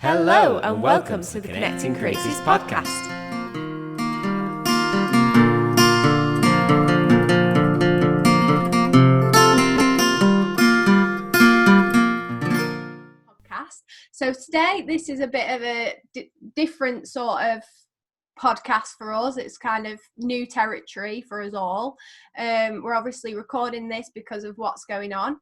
Hello and welcome to the Connecting Creatives podcast. So today this is a bit of a different sort of podcast for us. It's kind of new territory for us all. We're obviously recording this because of what's going on.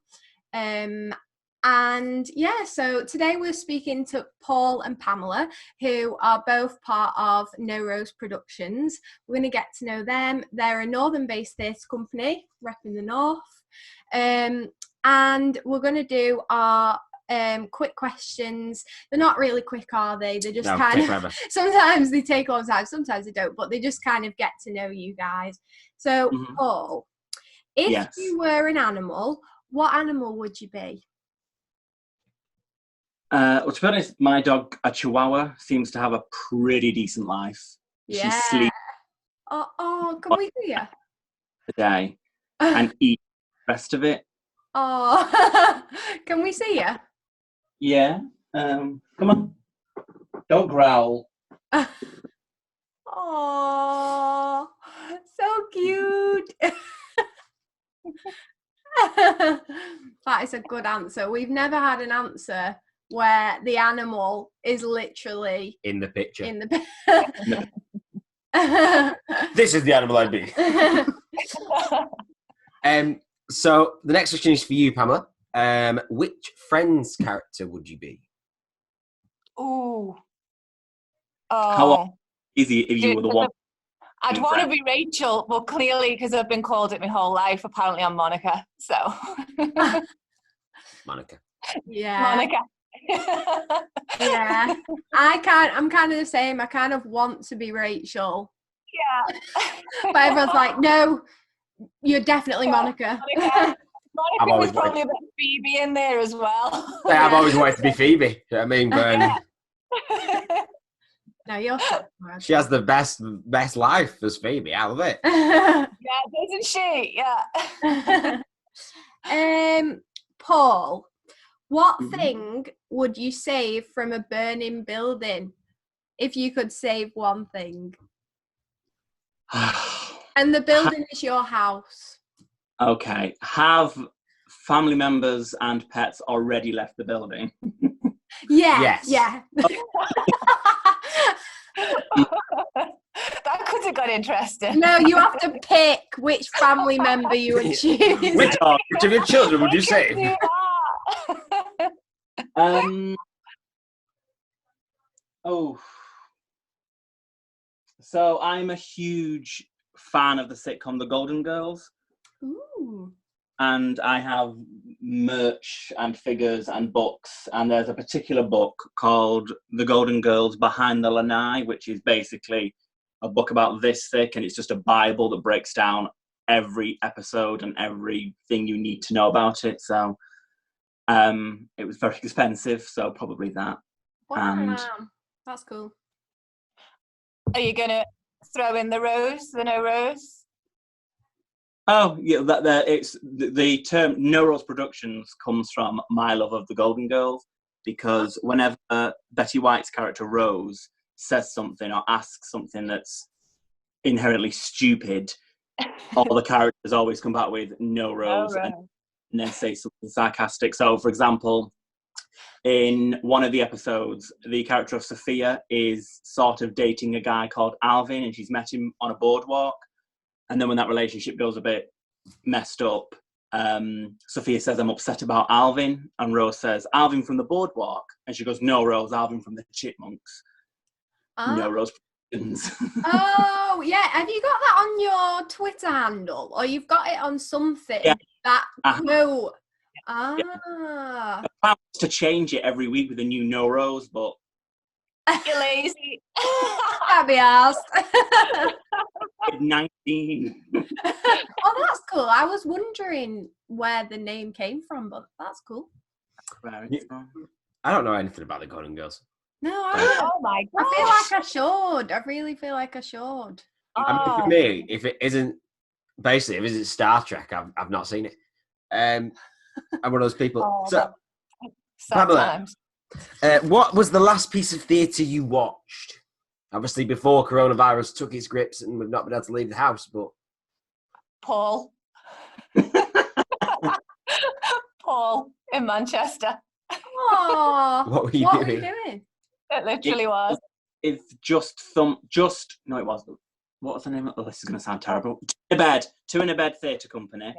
So today we're speaking to Paul and Pamela, who are both part of No Rose Productions. We're going to get to know them. They're a northern-based theatre company, repping the north. And we're going to do our quick questions. They're not really quick, are they? They're just sometimes they take a long time, sometimes they don't, but they just kind of get to know you guys. So Paul, if you were an animal, what animal would you be? Well, to be honest, my dog, a Chihuahua, seems to have a pretty decent life. Yeah. She sleeps Can we see her? a day and eat the rest of it. Oh, can we see her? Yeah. Come on. Don't growl. Oh, so cute. That is a good answer. We've never had an answer where the animal is literally In the picture. This is the animal I'd be. So the next question is for you, Pamela. Which Friends character would you be? How easy if you were the one? I'd want to be Rachel, but clearly, because I've been called it my whole life, apparently I'm Monica. So Monica. Yeah. Monica. Yeah. I'm kind of the same. I kind of want to be Rachel. Yeah. But everyone's like, no, you're definitely Monica. Monica was probably a bit of Phoebe in there as well. Yeah, I've always wanted to be Phoebe. You know what I mean? But No, you're so she has the best life as Phoebe. I love it. Yeah, doesn't she? Yeah. Paul, what thing would you save from a burning building if you could save one thing? And the building is your house. Okay. Have family members and pets already left the building? Yeah. Yes. Yeah. That could have got interesting. No, you have to pick which family member you would choose. Which of your children would you save? So I'm a huge fan of the sitcom The Golden Girls. Ooh. And I have merch and figures and books. And there's a particular book called The Golden Girls Behind the Lanai, which is basically a book about this thick. And it's just a Bible that breaks down every episode and everything you need to know about it. So it was very expensive. So probably that. Wow. And that's cool. Are you going to throw in the No Rose? Oh, yeah, it's the term No Rose Productions comes from my love of the Golden Girls, because whenever Betty White's character Rose says something or asks something that's inherently stupid, all the characters always come back with No Rose, and then say something sarcastic. So, for example, in one of the episodes, the character of Sophia is sort of dating a guy called Alvin, and she's met him on a boardwalk. And then when that relationship goes a bit messed up, Sophia says, I'm upset about Alvin. And Rose says, Alvin from the boardwalk. And she goes, no, Rose, Alvin from the Chipmunks. No, Rose. Oh, yeah. Have you got that on your Twitter handle? Or you've got it on something? Yeah. That quote? Yeah. I plan to change it every week with a new No Rose, but... You're lazy. Can't be asked. 19. Oh, that's cool. I was wondering where the name came from, but that's cool. I don't know anything about the Golden Girls. No, I don't. Oh my god. I feel like I should. I really feel like I should. I mean, for me, if it isn't Star Trek, I've not seen it. I'm one of those people. So, Pamela, What was the last piece of theatre you watched? Obviously, before coronavirus took its grips and we've not been able to leave the house, but... Paul. Paul in Manchester. Aww. What were you doing? It literally was. It's no, it wasn't. What was the name of it? Oh, this is going to sound terrible. Two in a Bed Theatre Company.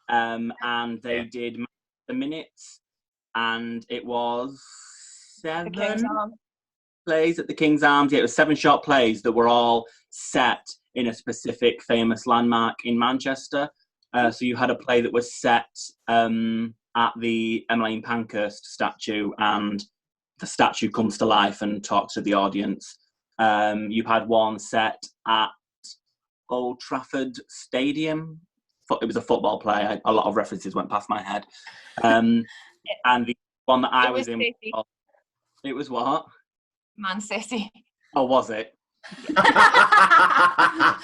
Yeah. And they did the minutes, and it was 7 plays at the King's Arms. Yeah, it was 7 short plays that were all set in a specific famous landmark in Manchester. So you had a play that was set at the Emmeline Pankhurst statue, and the statue comes to life and talks to the audience. You had one set at Old Trafford Stadium. It was a football play. A lot of references went past my head. And the one that I was in, it was what? Man City. Oh, was it?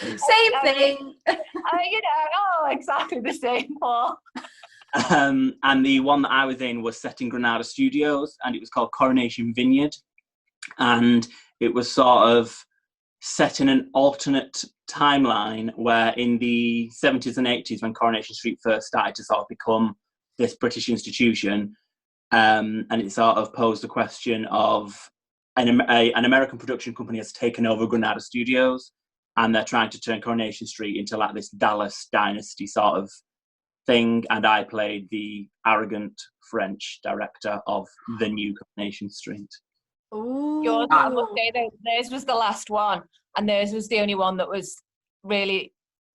Same thing. Exactly the same, Paul. And the one that I was in was set in Granada Studios, and it was called Coronation Vineyard. And it was sort of set in an alternate timeline where in the 70s and 80s, when Coronation Street first started to sort of become this British institution, and it sort of posed the question of an American production company has taken over Granada Studios, and they're trying to turn Coronation Street into like this Dallas dynasty sort of thing. And I played the arrogant French director of the new Coronation Street. Yours, I must say that theirs was the last one, and theirs was the only one that was really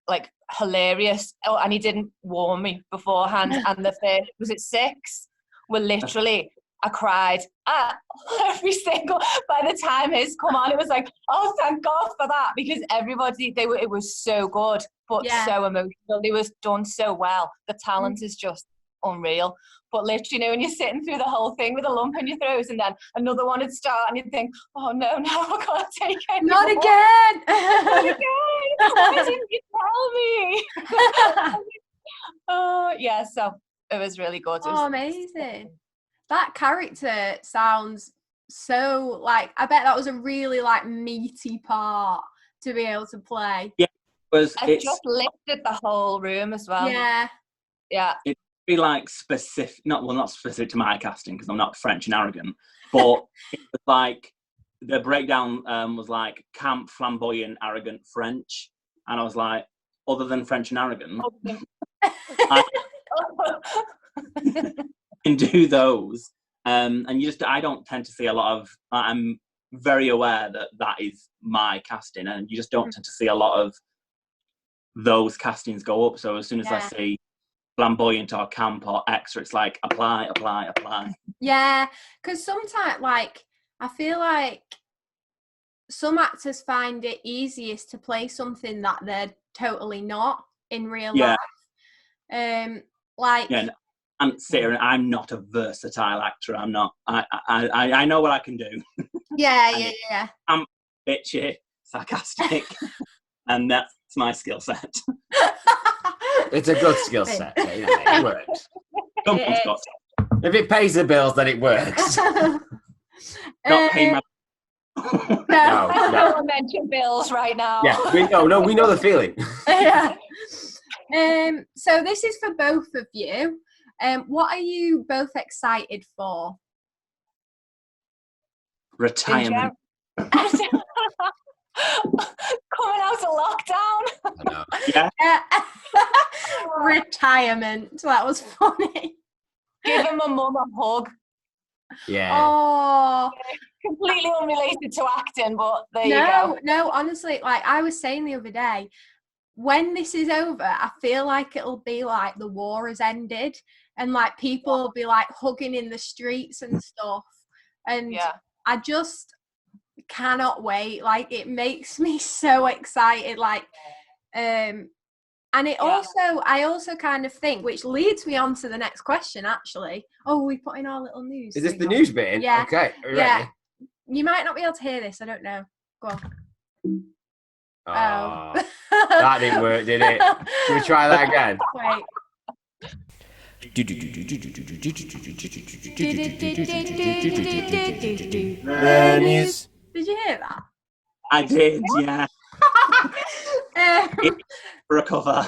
like hilarious. Oh, and he didn't warn me beforehand. And the first, was it 6? Were literally, I cried every single. By the time his come on, it was like, oh, thank God for that, because everybody it was so good, but so emotional. It was done so well. The talent is just unreal. But literally, when you're sitting through the whole thing with a lump in your throat, and then another one would start, and you think, oh no, I can't take it. Not again. Not again. Why didn't you tell me? Oh yeah, so it was really good. Oh, amazing. That character sounds so like, I bet that was a really like meaty part to be able to play. Yeah, it just lifted the whole room as well. Yeah. It'd be like specific, not specific to my casting because I'm not French and arrogant, but it was like the breakdown was like camp, flamboyant, arrogant French, and I was like, other than French and arrogant, I can do those. And I don't tend to see a lot of, I'm very aware that is my casting, and you just don't tend to see a lot of those castings go up. So as soon as I see flamboyant or camp or extra, it's like apply. Yeah, because sometimes, like, I feel like some actors find it easiest to play something that they're totally not in real life. And Sarah, I'm not a versatile actor. I'm not. I know what I can do. Yeah. I'm bitchy, sarcastic, and that's my skill set. It's a good skill set. It works. Someone's got to. If it pays the bills, then it works. Not paying my. No. I don't want to mention bills right now. Yeah, we know the feeling. Yeah. So this is for both of you. What are you both excited for? Retirement. Coming out of lockdown. I know. Yeah. Retirement. That was funny. Giving my mum a hug. Yeah. Oh. Completely unrelated to acting, but there you go. No, honestly, like I was saying the other day, when this is over, I feel like it'll be like the war has ended, and like people will be like hugging in the streets and stuff. And I just cannot wait. Like it makes me so excited. Like, and it I also kind of think, which leads me on to the next question. Actually, we put in our little news. Is this the news bit? Yeah. Okay. Are you Yeah. ready? You might not be able to hear this. I don't know. Go on. Oh. That didn't work, did it? Can we try that again? Wait. Grannies. Did you hear that? I did, yeah. Um, For a cover.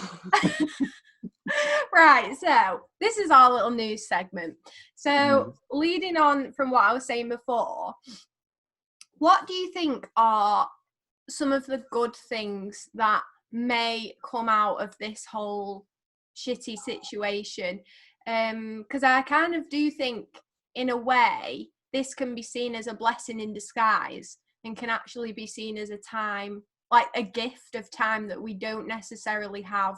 right, so this is our little news segment. So leading on from what I was saying before, what do you think are some of the good things that may come out of this whole shitty situation? Because I kind of do think, in a way, this can be seen as a blessing in disguise and can actually be seen as a time, like a gift of time that we don't necessarily have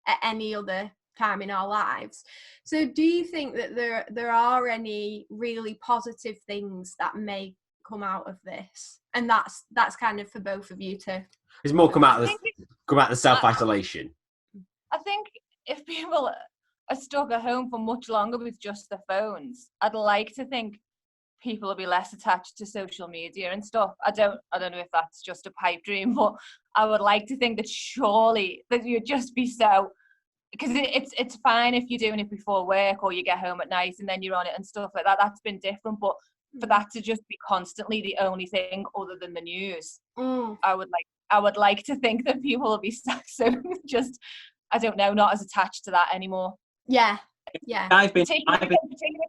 at any other time in our lives. So do you think that there are any really positive things that may come out of this? And that's kind of for both of you to... There's more come out of the self-isolation. I think if people are stuck at home for much longer with just their phones, I'd like to think people will be less attached to social media and stuff. I don't know if that's just a pipe dream, but I would like to think that surely that you'd just be so, because it's fine if you're doing it before work or you get home at night and then you're on it and stuff like that. That's been different, but for that to just be constantly the only thing other than the news, I would like to think that people will be so just, I don't know, not as attached to that anymore. Yeah. I've been Particularly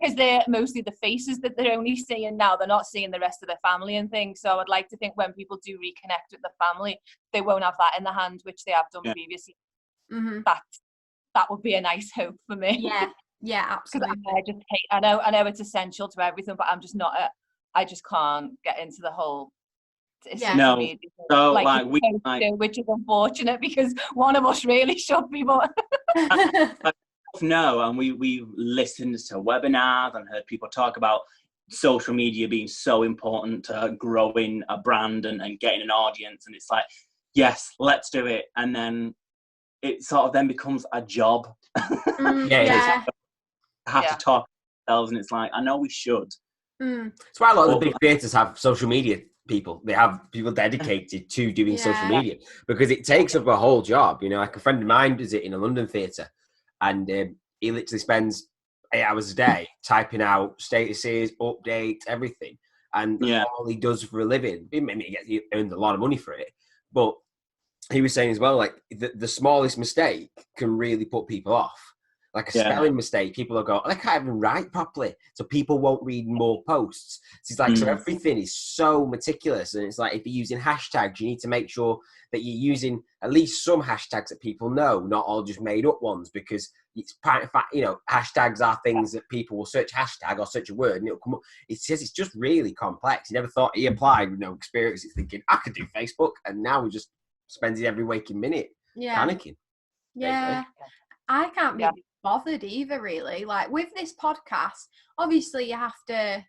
because they're mostly the faces that they're only seeing now. They're not seeing the rest of their family and things. So I would like to think when people do reconnect with the family, they won't have that in the hand, which they have done previously. Mm-hmm. That would be a nice hope for me. Yeah, absolutely. I know it's essential to everything, but I'm just not. I just can't get into the whole. No. Media, So like we which is unfortunate because one of us really should be, but. No, and we've listened to webinars and heard people talk about social media being so important to growing a brand and getting an audience, and it's like, yes, let's do it, and then it sort of then becomes a job. Yeah. Have to talk to ourselves, and it's like, I know we should. That's why a lot of the big theatres have social media people. They have people dedicated to doing social media because it takes up a whole job. You know, like a friend of mine does it in a London theatre, and he literally spends 8 hours a day typing out statuses, updates, everything. And all he does for a living, he earns a lot of money for it. But he was saying as well, like the smallest mistake can really put people off. Like a spelling mistake, people will go, I can't even write properly. So people won't read more posts. So it's like, so everything is so meticulous. And it's like, if you're using hashtags, you need to make sure that you're using at least some hashtags that people know, not all just made up ones, because it's part of fact, you know, hashtags are things that people will search hashtag or search a word and it'll come up. It's just really complex. He never thought he applied with no experience. He's thinking, I could do Facebook. And now he just spends every waking minute panicking. Yeah. Basically. I can't be bothered either, really. Like with this podcast, obviously you have to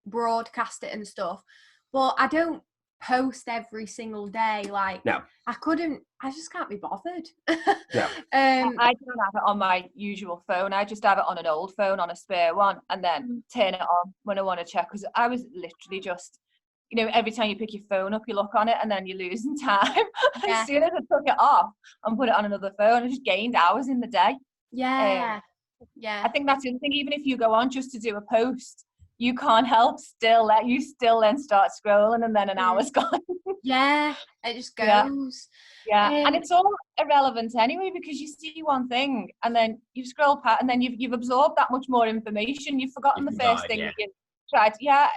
broadcast it and stuff, but I don't post every single day. Like, no, I just can't be bothered. Yeah. I don't have it on my usual phone. I just have it on an old phone, on a spare one, and then turn it on when I want to check, because I was literally just, you know, every time you pick your phone up, you look on it and then you're losing time. As soon as I took it off and put it on another phone, I just gained hours in the day. Yeah. I think that's the other thing. Even if you go on just to do a post, you can't help you still then start scrolling and then an hour's gone. Yeah, it just goes. Yeah. And it's all irrelevant anyway, because you see one thing and then you scroll past and then you've absorbed that much more information. You've forgotten the first thing that you tried. Yeah,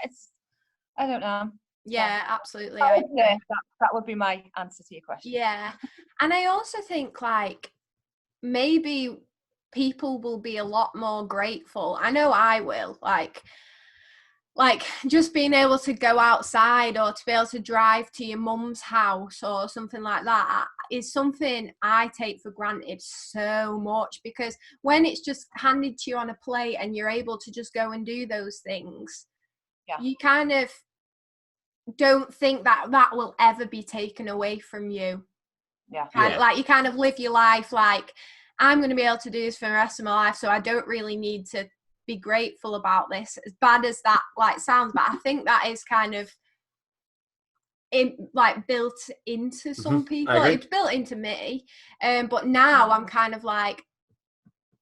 I don't know. Yeah, absolutely. That would be my answer to your question. Yeah. And I also think like maybe people will be a lot more grateful. I know I will. Like just being able to go outside or to be able to drive to your mum's house or something like that is something I take for granted so much, because when it's just handed to you on a plate and you're able to just go and do those things, you kind of don't think that will ever be taken away from you. Like you kind of live your life like, I'm going to be able to do this for the rest of my life, so I don't really need to be grateful about this, as bad as that like sounds. But I think that is kind of built into some people. It's built into me, but now I'm kind of like,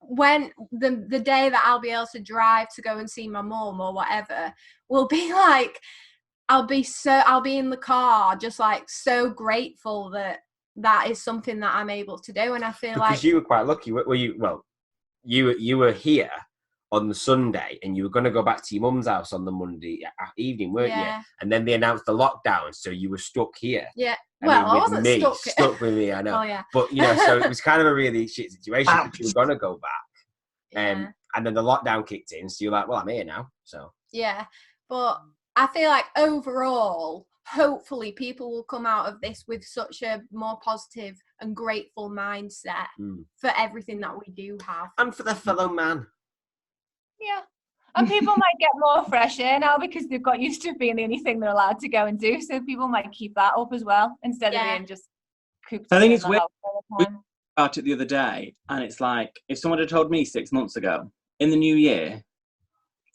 when the day that I'll be able to drive to go and see my mum or whatever will be like, I'll be in the car just like so grateful that is something that I'm able to do. And I feel because you were quite lucky. Were you? Well, you were here on the Sunday and you were going to go back to your mum's house on the Monday evening, weren't you? And then they announced the lockdown, so you were stuck here. Yeah. I wasn't stuck with me, I know. Oh, yeah. But, so it was kind of a really shit situation because you were going to go back. And then the lockdown kicked in, so you're like, well, I'm here now, so. Yeah, but I feel like overall, hopefully people will come out of this with such a more positive and grateful mindset for everything that we do have. And for their fellow man. Yeah. And people might get more fresh air now because they've got used to being the only thing they're allowed to go and do. So people might keep that up as well instead of being just cooped up. I think it's weird. We talked about it the other day, and it's like, if someone had told me 6 months ago, in the new year,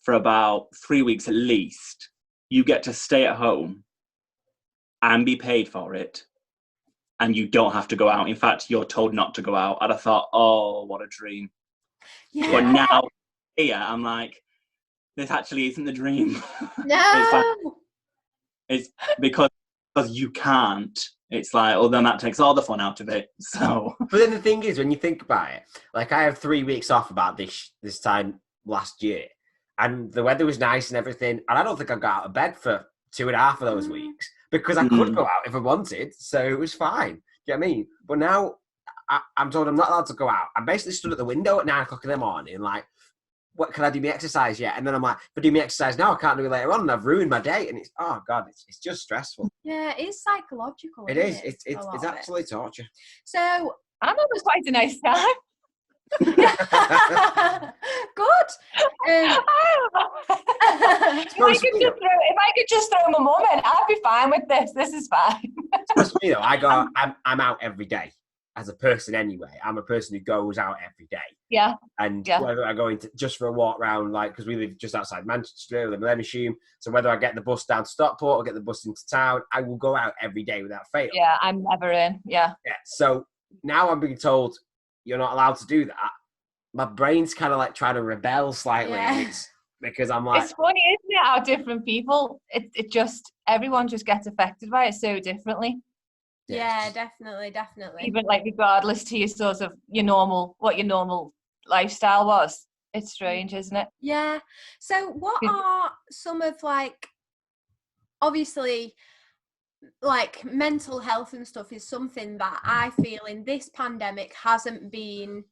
for about 3 weeks at least, you get to stay at home and be paid for it, and you don't have to go out. In fact, you're told not to go out. I'd have thought, oh, what a dream. Yeah. But now, here, I'm like, this actually isn't the dream. No. it's because you can't. It's like, oh, then that takes all the fun out of it. So. But then the thing is, when you think about it, like I have 3 weeks off about this time last year, and the weather was nice and everything, and I don't think I got out of bed for 2.5 of those weeks because I could go out if I wanted, so it was fine. You know what I mean? But now I'm told I'm not allowed to go out. I'm basically stood at the window at 9 o'clock in the morning, like, what can I do my exercise yet? And then I'm like, if I do my exercise now, I can't do it later on, and I've ruined my day. And it's, oh God, it's just stressful. Yeah, it's psychological. It is. It's absolutely torture. So I thought it was quite a nice time. Good. If I could just throw my mum in, I'd be fine with this. This is fine. Trust me, though, I'm out every day. As a person anyway, I'm a person who goes out every day. Yeah. And whether I go into just for a walk around, like, because we live just outside Manchester, we live in Leamington, so whether I get the bus down to Stockport or get the bus into town, I will go out every day without fail. Yeah, I'm never in. Yeah. So now I'm being told you're not allowed to do that. My brain's kind of like trying to rebel slightly. Because I'm like, it's funny, isn't it? How different people, everyone just gets affected by it so differently. Yeah, definitely. Even like regardless to your sort of what your normal lifestyle was. It's strange, isn't it? Yeah. So what are some of like, obviously, like mental health and stuff is something that I feel in this pandemic hasn't been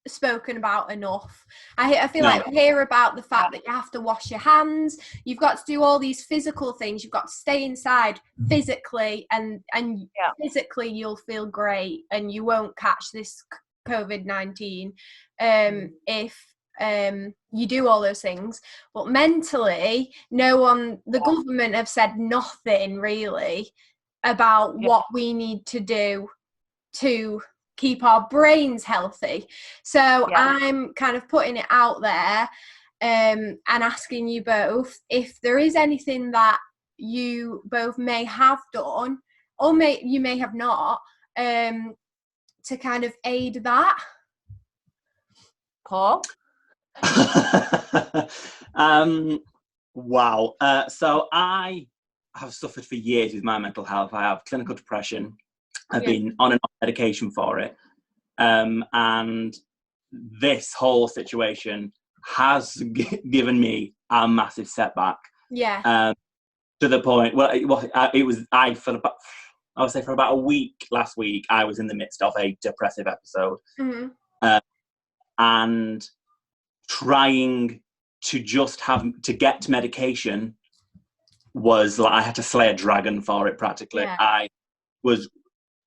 spoken about enough. I feel like we hear about the fact that you have to wash your hands, you've got to do all these physical things, you've got to stay inside physically, and physically you'll feel great and you won't catch this COVID-19 if you do all those things. But mentally, the government have said nothing really about what we need to do to keep our brains healthy. So I'm kind of putting it out there and asking you both if there is anything that you both may have done or you may have not to kind of aid that. Paul? Wow. So I have suffered for years with my mental health. I have clinical depression. I've been on and off medication for it. And this whole situation has given me a massive setback. Yeah. To the point, for about a week last week, I was in the midst of a depressive episode. Mm-hmm. And trying to just to get medication was like, I had to slay a dragon for it practically. Yeah. I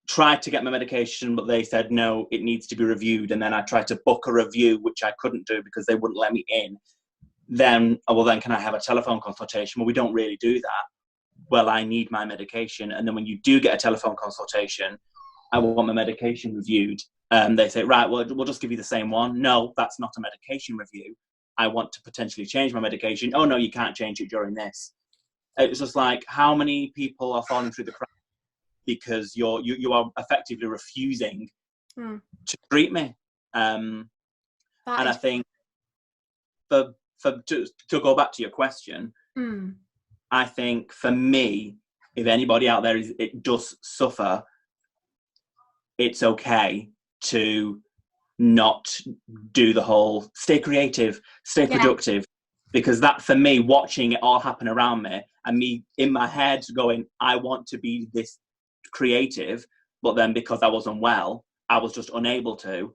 tried to get my medication, but they said, no, it needs to be reviewed. And then I tried to book a review, which I couldn't do because they wouldn't let me in. Then can I have a telephone consultation? Well, we don't really do that. Well, I need my medication. And then when you do get a telephone consultation, I want my medication reviewed. They say, right, well, we'll just give you the same one. No, that's not a medication review. I want to potentially change my medication. Oh, no, you can't change it during this. It's just like, how many people are falling through the cracks because you are effectively refusing to treat me. And I think to go back to your question, I think for me, if anybody out there it does suffer, it's okay to not do the whole stay creative, stay productive, because that, for me, watching it all happen around me and me in my head going, I want to be this creative, but then because I wasn't well, I was just unable to.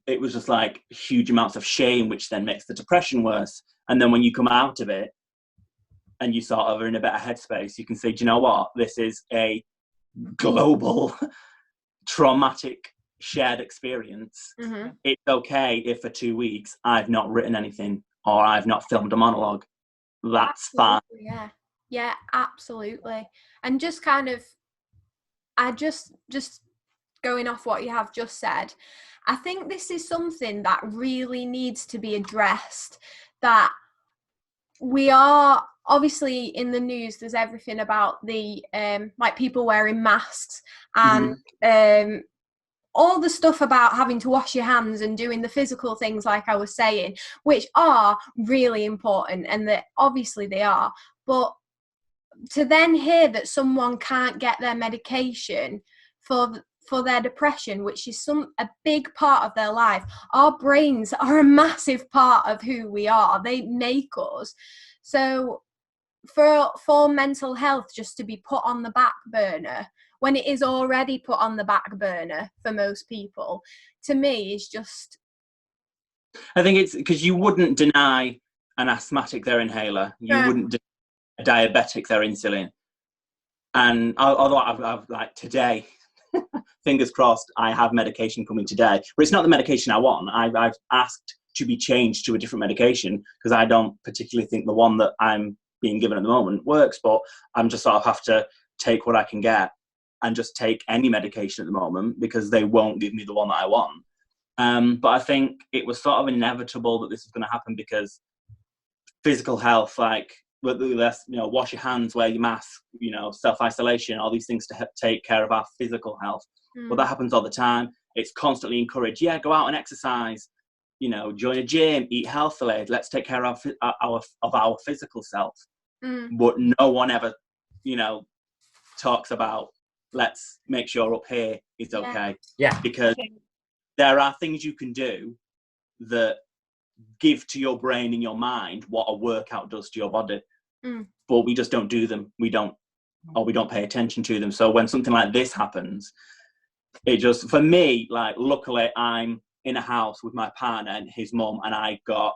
It was just like huge amounts of shame, which then makes the depression worse. And then when you come out of it and you sort of are in a better headspace, you can say, do you know what? This is a global traumatic shared experience. It's okay if for 2 weeks I've not written anything or I've not filmed a monologue. That's fine. Yeah, absolutely. And just kind of, I just going off what you have just said, I think this is something that really needs to be addressed, that we are obviously in the news, there's everything about the like people wearing masks and all the stuff about having to wash your hands and doing the physical things, like I was saying, which are really important, and that obviously they are. But to then hear that someone can't get their medication for their depression, which is a big part of their life. Our brains are a massive part of who we are. They make us. So for mental health just to be put on the back burner when it is already put on the back burner for most people, to me is just... I think it's because you wouldn't deny an asthmatic their inhaler. You wouldn't deny a diabetic their insulin. And although I've like today, fingers crossed, I have medication coming today, but it's not the medication I want. I've asked to be changed to a different medication because I don't particularly think the one that I'm being given at the moment works, but I'm just sort of have to take what I can get and just take any medication at the moment because they won't give me the one that I want. But I think it was sort of inevitable that this was going to happen because physical health, like, wash your hands, wear your mask, self-isolation, all these things to take care of our physical health. Well, that happens all the time. It's constantly encouraged. Yeah, go out and exercise, join a gym, eat healthily. Let's take care of our physical self. But no one ever, talks about, let's make sure up here is okay. Yeah. Because there are things you can do that give to your brain and your mind what a workout does to your body. But we just don't do them. We don't pay attention to them. So when something like this happens, it just, for me, like, luckily I'm in a house with my partner and his mum, and I've got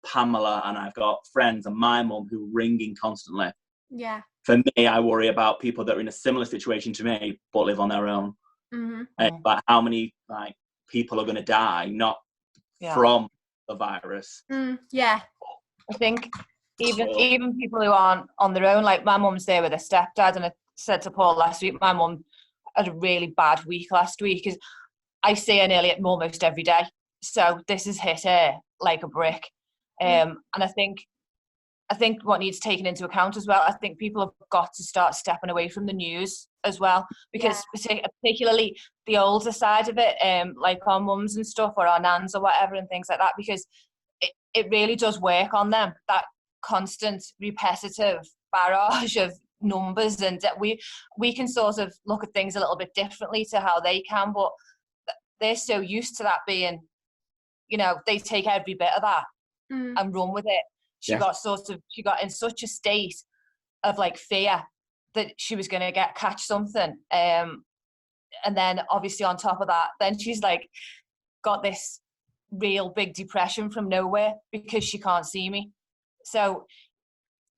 Pamela and I've got friends and my mum who are ringing constantly. Yeah. For me, I worry about people that are in a similar situation to me but live on their own. Like how many people are going to die not from the virus. Yeah. I think even people who aren't on their own, like my mum's there with her stepdad, and I said to Paul last week, my mum had a really bad week last week because I see her nearly almost every day. So this has hit her like a brick. And I think what needs taken into account as well, I think people have got to start stepping away from the news as well, because particularly the older side of it, like our mums and stuff, or our nans or whatever and things like that, because it really does work on them, that constant repetitive barrage of numbers, and that we can sort of look at things a little bit differently to how they can, but they're so used to that being, they take every bit of that and run with it. She got in such a state of like fear that she was going to catch something. And then obviously on top of that, then she's like got this real big depression from nowhere because she can't see me. So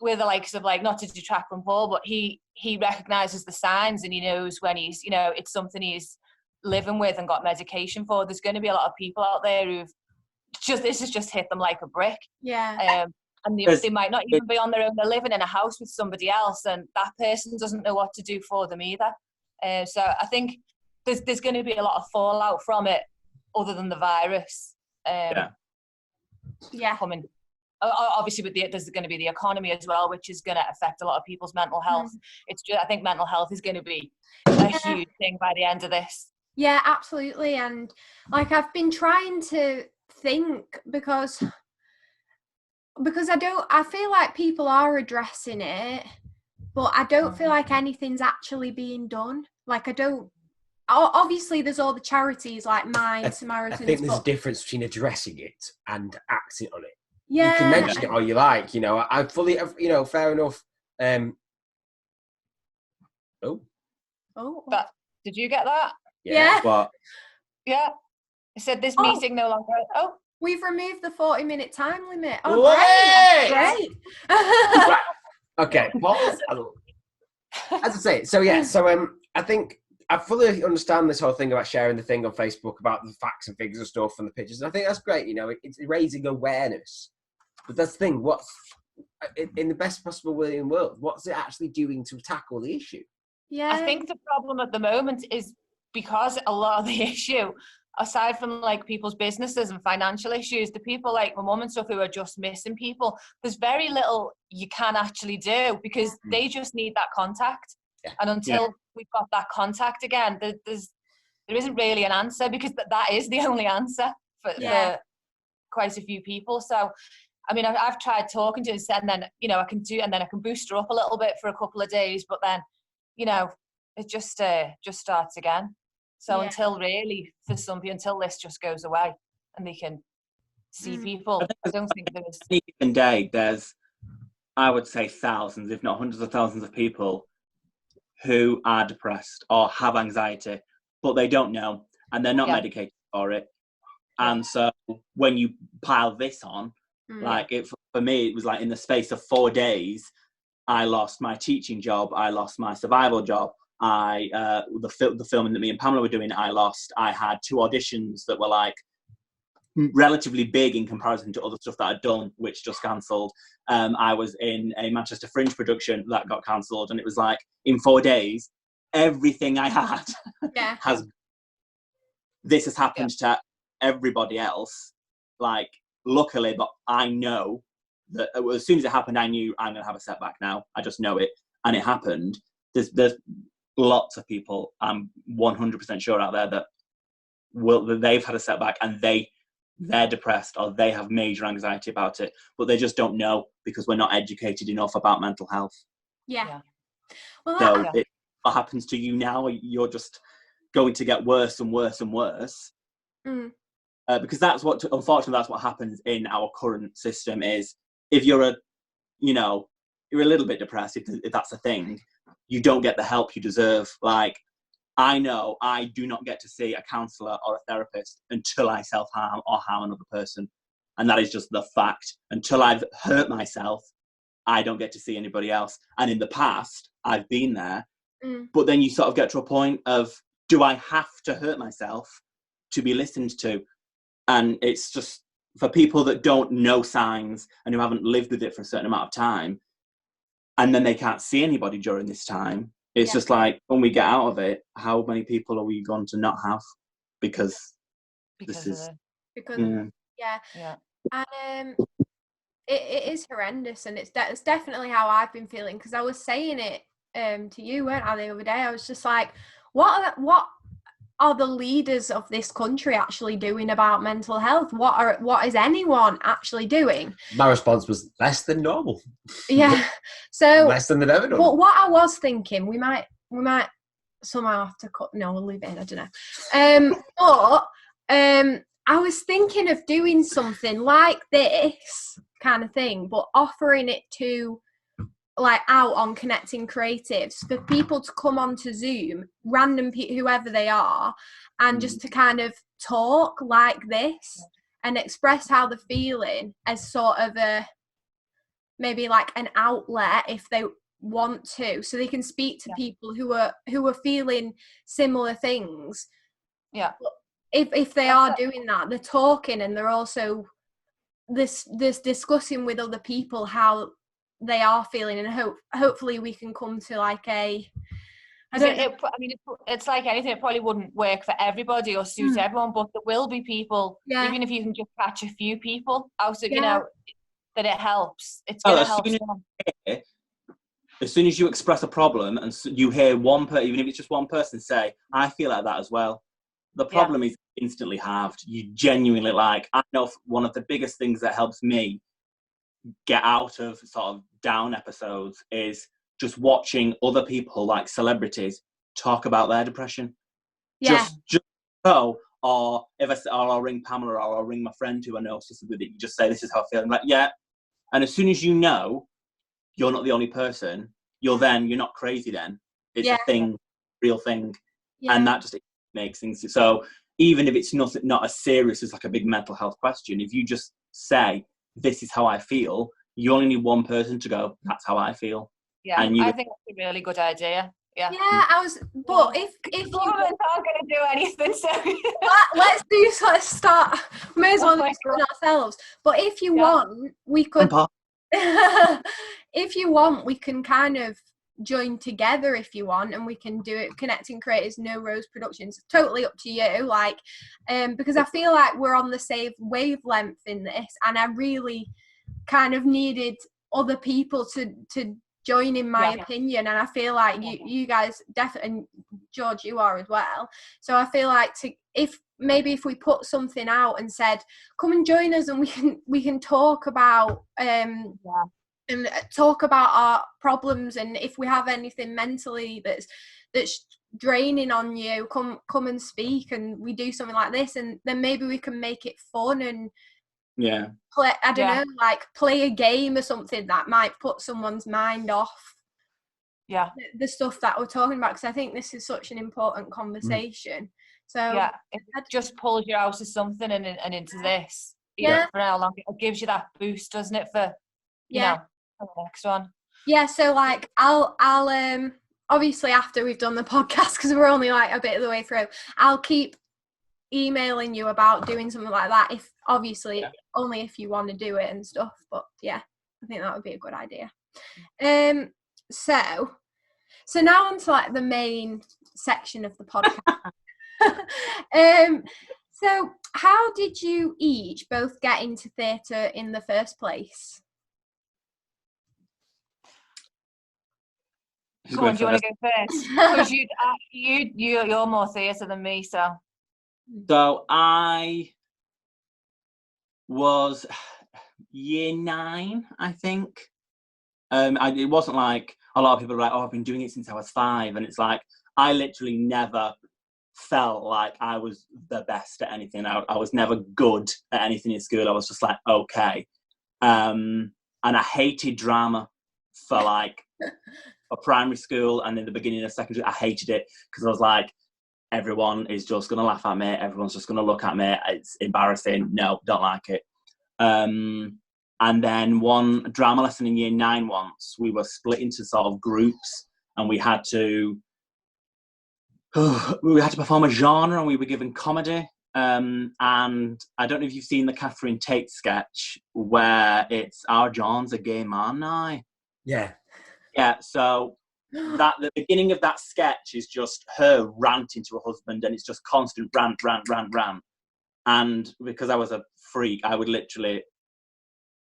with the likes of, like, not to detract from Paul, but he recognizes the signs and he knows when he's, it's something he's living with and got medication for. There's going to be a lot of people out there this has just hit them like a brick. Yeah. And they might not even be on their own. They're living in a house with somebody else, and that person doesn't know what to do for them either. So I think there's going to be a lot of fallout from it, other than the virus. Coming. Obviously, there's going to be the economy as well, which is going to affect a lot of people's mental health. I think mental health is going to be a huge thing by the end of this. Yeah, absolutely. And like, I've been trying to think because I feel like people are addressing it, but I don't feel like anything's actually being done. Like, obviously there's all the charities like Mine, Samaritans. I think there's a difference between addressing it and acting on it. Yeah. You can mention it all you like, you know. I fully, you know, fair enough. But did you get that? Yeah. What? Yeah. It said this meeting no longer. Oh, we've removed the 40-minute time limit. Oh, great. Right. Okay, pause. As I say, so I think I fully understand this whole thing about sharing the thing on Facebook about the facts and figures and stuff and the pictures. And I think that's great. You know, it's raising awareness. But that's the thing. What's in the best possible way in the world? What's it actually doing to tackle the issue? Yeah. I think the problem at the moment is because a lot of the issue, aside from like people's businesses and financial issues, the people like my mum and stuff who are just missing people, there's very little you can actually do because they just need that contact. Yeah. And until we've got that contact again, there isn't really an answer because that is the only answer for quite a few people. So, I mean, I've tried talking to her and then, you know, I can boost her up a little bit for a couple of days, but then, you know, it just starts again. So until this just goes away and they can see people, I don't think there's... Any given day, there's, I would say, thousands, if not hundreds of thousands of people who are depressed or have anxiety, but they don't know and they're not medicated for it. And so when you pile this on, for me, it was like in the space of 4 days, I lost my teaching job, I lost my survival job, the filming that me and Pamela were doing, I had 2 auditions that were like relatively big in comparison to other stuff that I'd done, which just cancelled. I was in a Manchester Fringe production that got cancelled, and it was like in 4 days, everything I had this has happened to everybody else. Like, luckily, but I know that as soon as it happened, I knew I'm going to have a setback now. I just know it, and it happened. There's lots of people, I'm 100% sure out there that they've had a setback and they're depressed or they have major anxiety about it, but they just don't know because we're not educated enough about mental health. Yeah. Well, what happens to you now? You're just going to get worse and worse and worse. Because unfortunately, that's what happens in our current system is if you're a little bit depressed, if that's a thing, you don't get the help you deserve. Like, I know I do not get to see a counsellor or a therapist until I self-harm or harm another person. And that is just the fact. Until I've hurt myself, I don't get to see anybody else. And in the past, I've been there. But then you sort of get to a point of, do I have to hurt myself to be listened to? And it's just, for people that don't know signs and who haven't lived with it for a certain amount of time, and then they can't see anybody during this time, it's just like, when we get out of it, how many people are we going to not have? Because this is... And it is horrendous, and it's definitely how I've been feeling, because I was saying it to you, weren't I, the other day? I was just like, what are the leaders of this country actually doing about mental health? What is anyone actually doing? My response was less than normal. Yeah. So less than they've ever done. But what I was thinking, we might somehow have to cut. No, we'll leave it in. I don't know. But I was thinking of doing something like this kind of thing, but offering it to, like, out on Connecting Creatives for people to come onto Zoom, random people, whoever they are, and just to kind of talk like this and express how they're feeling as sort of maybe like an outlet if they want to, so they can speak to people who are feeling similar things. Yeah. If they are doing that, they're talking and they're also this discussing with other people how they are feeling, and hopefully we can come to like it's like anything. It probably wouldn't work for everybody or suit everyone, but there will be people, even if you can just catch a few people out of, you know, that it helps. It's going to help. As soon as you express a problem and you hear one person, even if it's just one person, say, I feel like that as well. The problem is instantly halved. You genuinely like, I know one of the biggest things that helps me get out of sort of down episodes is just watching other people, like celebrities, talk about their depression. Yeah. Just go, or I'll ring Pamela, or I'll ring my friend who I know is with it. You just say, this is how I feel. I'm like, yeah. And as soon as you know you're not the only person, you're not crazy then. It's a thing, real thing. Yeah. And that just makes things so, even if it's not as serious as like a big mental health question, if you just say, this is how I feel, you only need one person to go, that's how I feel. Yeah, and I think that's a really good idea. Yeah, but if governments aren't going to do anything, so let's start. We may as well do it ourselves. But if you want, we could. If you want, we can kind of join together if you want, and we can do it. Connecting Creators, No Rose Productions. Totally up to you. Like, because I feel like we're on the same wavelength in this, and I really kind of needed other people to join in my opinion, and I feel like you guys definitely, and George, you are as well. So I feel like if we put something out and said, come and join us, and we can talk about and talk about our problems, and if we have anything mentally that's draining on you, come and speak, and we do something like this, and then maybe we can make it fun and play, I don't know, like play a game or something that might put someone's mind off the stuff that we're talking about, because I think this is such an important conversation. So it just pulls you out of something and into this for how long it gives you that boost, doesn't it, for you know, for the next one. So like I'll obviously after we've done the podcast, because we're only like a bit of the way through, I'll keep emailing you about doing something like that, if obviously only if you want to do it and stuff, but I think that would be a good idea. So now on to like the main section of the podcast. So how did you each both get into theatre in the first place? Come on, do you want to go first? Because you're more theatre than me, so. So I was year 9, I think. It wasn't like a lot of people are like, oh, I've been doing it since I was 5. And it's like, I literally never felt like I was the best at anything. I was never good at anything in school. I was just like, okay. And I hated drama for like a primary school, and in the beginning of secondary, I hated it because I was like, everyone is just going to laugh at me. Everyone's just going to look at me. It's embarrassing. No, don't like it. And then one drama lesson in year 9 once, we were split into sort of groups, and we had to perform a genre, and we were given comedy. And I don't know if you've seen the Catherine Tate sketch where it's our John's a gay man now. Yeah, so the beginning of that sketch is just her ranting to her husband, and it's just constant rant. And because I was a freak, I would literally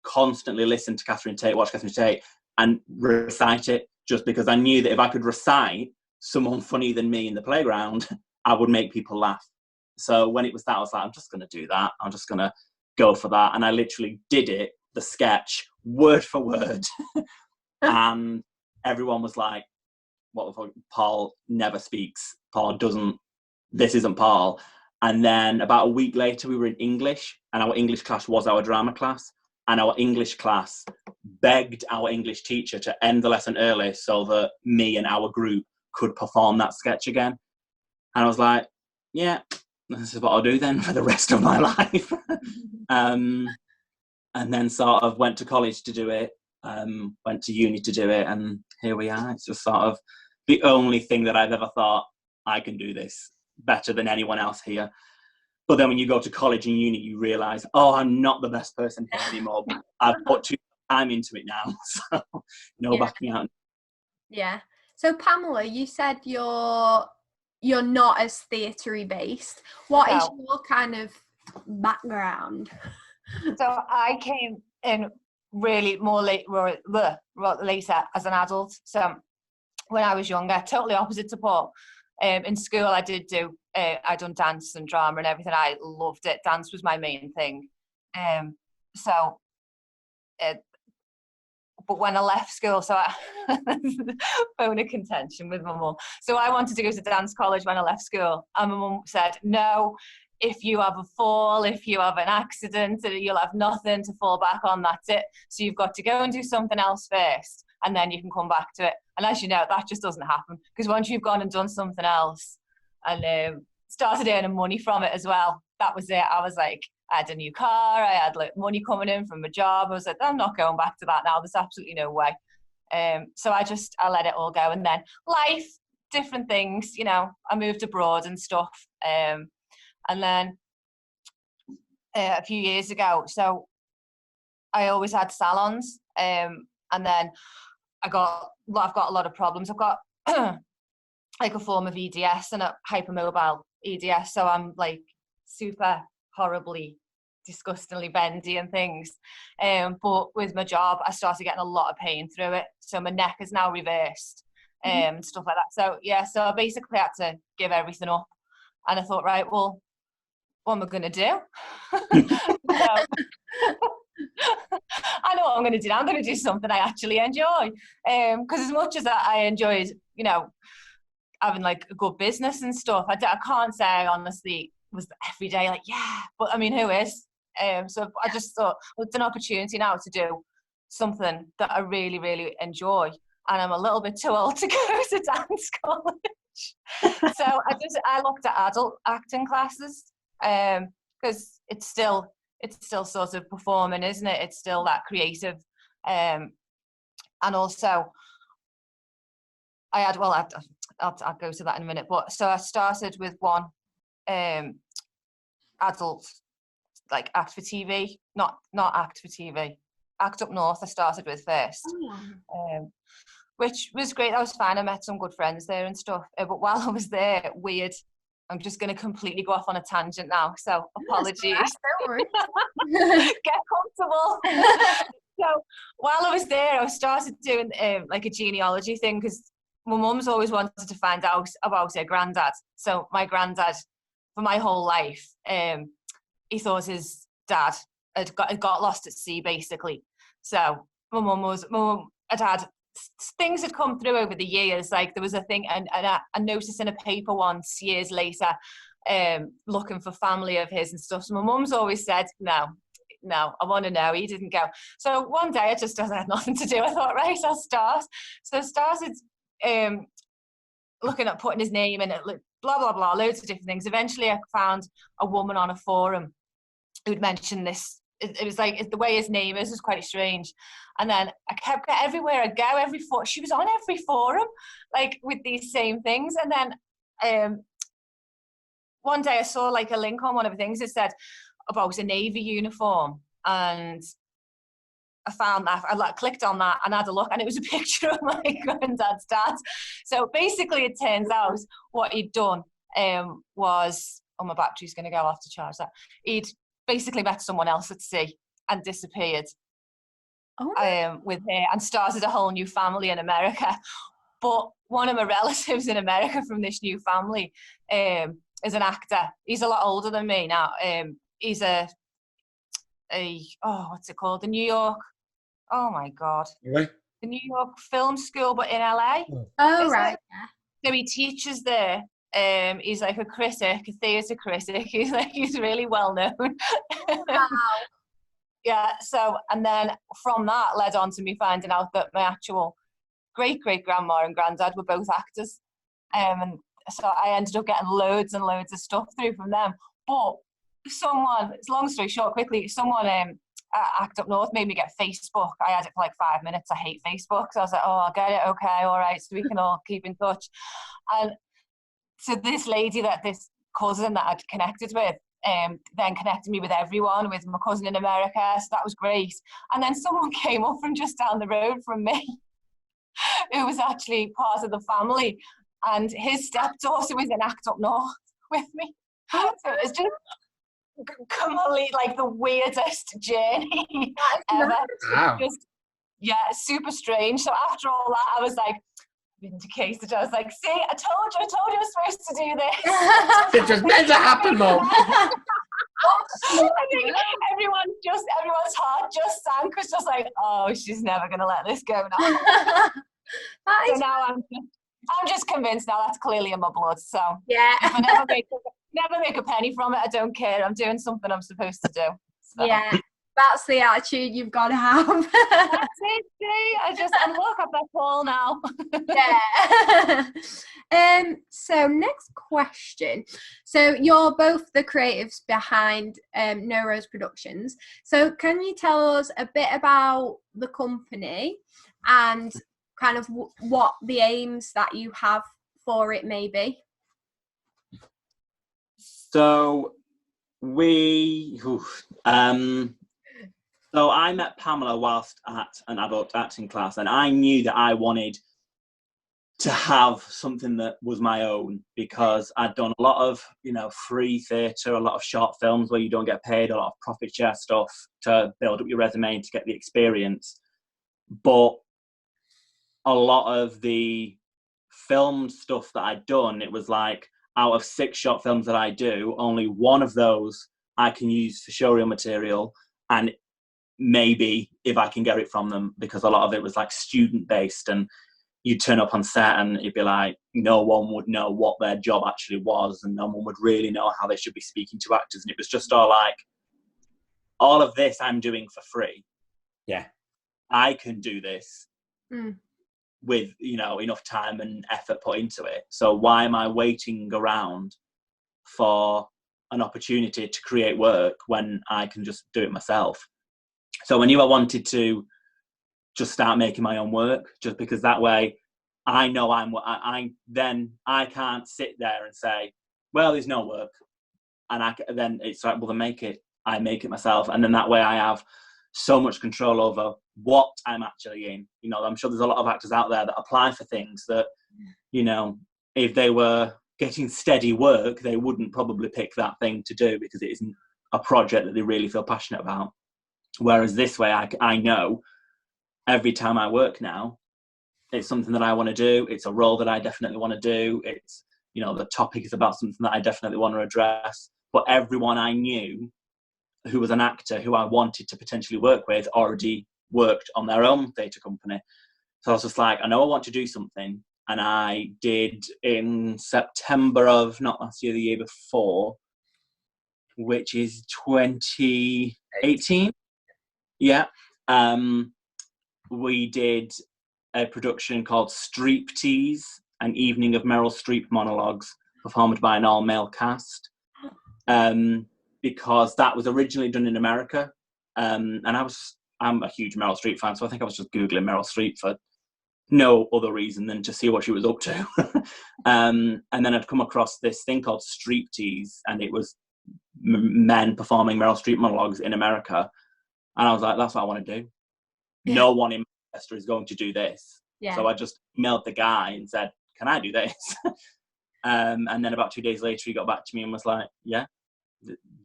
constantly listen to Catherine Tate, watch Catherine Tate, and recite it, just because I knew that if I could recite someone funnier than me in the playground, I would make people laugh. So when it was that, I was like, I'm just going to do that. I'm just going to go for that. And I literally did it, the sketch, word for word. And everyone was like, what the fuck? Paul never speaks. Paul doesn't, this isn't Paul. And then about a week later, we were in English, and our English class was our drama class. And our English class begged our English teacher to end the lesson early so that me and our group could perform that sketch again. And I was like, yeah, this is what I'll do then for the rest of my life. And then sort of went to college to do it, went to uni to do it, and here we are. It's just sort of the only thing that I've ever thought, I can do this better than anyone else here. But then when you go to college and uni, you realise, oh, I'm not the best person here anymore. I've put too much time into it now. So no backing out. Yeah. So Pamela, you said you're not as theatre-y based. What is your kind of background? So I came in really more later as an adult. So when I was younger, totally opposite to Paul. In school, I done dance and drama and everything. I loved it. Dance was my main thing. But when I left school, so bone of contention with my mum. So I wanted to go to dance college when I left school, and my mum said, no, if you have a fall, if you have an accident, you'll have nothing to fall back on, that's it. So you've got to go and do something else first, and then you can come back to it. And as you know, that just doesn't happen, because once you've gone and done something else and started earning money from it as well, that was it. I was like, I had a new car, I had like money coming in from my job. I was like, I'm not going back to that now. There's absolutely no way. So I let it all go. And then life, different things, I moved abroad and stuff. And then a few years ago, so I always had salons. And then I've got a lot of problems. I've got like a form of EDS and a hypermobile EDS. So I'm like super horribly, disgustingly bendy and things. But with my job, I started getting a lot of pain through it. So my neck is now reversed and stuff like that. So yeah, so I basically had to give everything up. And I thought, right, well, what am I going to do? I know what I'm going to do now. I'm going to do something I actually enjoy. Because as much as I enjoyed, having like a good business and stuff, I can't say I honestly was every day like, yeah, but I mean, who is? So I just thought, well, it's an opportunity now to do something that I really, really enjoy. And I'm a little bit too old to go to dance college. So I looked at adult acting classes, because it's still sort of performing, isn't it? It's still that creative. And also I'll go to that in a minute. But so I started with one adult, like Act for TV, not Act for TV, Act Up North. I started with first, which was great. That was fine. I met some good friends there and stuff. But while I was there, weird. I'm just going to completely go off on a tangent now, so apologies. Get comfortable. So while I was there, I started doing like a genealogy thing, because my mum's always wanted to find out about her granddad. So my granddad, for my whole life, he thought his dad had got lost at sea, basically. So my mum had things had come through over the years. Like there was a thing, and I noticed in a paper once years later, looking for family of his and stuff. So my mum's always said, no, I want to know. He didn't go. So one day I had nothing to do. I thought, right, I'll start. So I started looking at putting his name in it, blah, blah, blah, loads of different things. Eventually I found a woman on a forum who'd mentioned this. It was like the way his name is quite strange. And then I kept everywhere I go, she was on every forum, like with these same things. And then one day I saw like a link on one of the things that said about a Navy uniform, and I found that. I clicked on that and had a look, and it was a picture of my granddad's dad. So basically, it turns out what he'd done was, my battery's going to go off to charge that. He'd basically met someone else at sea and disappeared with her, and started a whole new family in America. But one of my relatives in America from this new family is an actor. He's a lot older than me now. He's what's it called? The New York. Oh my God. Really? The New York Film School, but in LA. Oh, right. So he teaches there. He's like a critic, a theatre critic. He's really well known. Wow. Yeah. So, and then from that led on to me finding out that my actual great-great-grandma and granddad were both actors. And so I ended up getting loads and loads of stuff through from them. But someone, it's long story short, quickly, someone Act Up North made me get Facebook. I had it for like 5 minutes. I hate Facebook. So I was like, oh, I'll get it. Okay, all right. So we can all keep in touch. And so this lady, this cousin that I'd connected with, then connected me with everyone, with my cousin in America. So that was great. And then someone came up from just down the road from me who was actually part of the family. And his stepdaughter was in Act Up North with me. So it's just complete, like the weirdest journey ever. Wow. Just, yeah, super strange. So after all that, I was like, vindicated. I was like, see, I told you I was supposed to do this. It just meant to happen, Mum. I think everyone's heart just sank. Was just like, oh, she's never gonna let this go now. So now I'm just convinced now that's clearly in my blood. So yeah, if I never make a penny from it, I don't care. I'm doing something I'm supposed to do. So. Yeah, that's the attitude you've got to have. That's it, see? And look, I've got Paul now. Yeah. So next question. So you're both the creatives behind No Rose Productions. So can you tell us a bit about the company and kind of what the aims that you have for it may be? So so I met Pamela whilst at an adult acting class, and I knew that I wanted to have something that was my own, because I'd done a lot of, free theatre, a lot of short films where you don't get paid, a lot of profit share stuff to build up your resume to get the experience. But a lot of the film stuff that I'd done, it was like, out of 6 short films that I do, only one of those I can use for showreel material, and maybe if I can get it from them, because a lot of it was like student based, and you'd turn up on set and it'd be like no one would know what their job actually was, and no one would really know how they should be speaking to actors, and it was just all like, all of this I'm doing for free. Yeah, I can do this with enough time and effort put into it, so why am I waiting around for an opportunity to create work when I can just do it myself? So I knew I wanted to just start making my own work, just because that way I know I can't sit there and say, well, there's no work, and then it's like, well, then I make it myself, and then that way I have so much control over what I'm actually in. I'm sure there's a lot of actors out there that apply for things that, if they were getting steady work, they wouldn't probably pick that thing to do because it isn't a project that they really feel passionate about. Whereas this way, I know every time I work now, it's something that I want to do. It's a role that I definitely want to do. It's, the topic is about something that I definitely want to address. But everyone I knew who was an actor who I wanted to potentially work with already worked on their own theatre company. So I was just like, I know I want to do something. And I did in September of, not last year, the year before, which is 2018. Yeah. We did a production called Streeptease, an evening of Meryl Streep monologues performed by an all-male cast. Because that was originally done in America. And I'm a huge Meryl Streep fan, so I think I was just Googling Meryl Streep for no other reason than to see what she was up to. And then I'd come across this thing called Streeptease, and it was men performing Meryl Streep monologues in America. And I was like, that's what I want to do. Yeah. No one in Manchester is going to do this. Yeah. So I just emailed the guy and said, can I do this? And then about 2 days later, he got back to me and was like, yeah,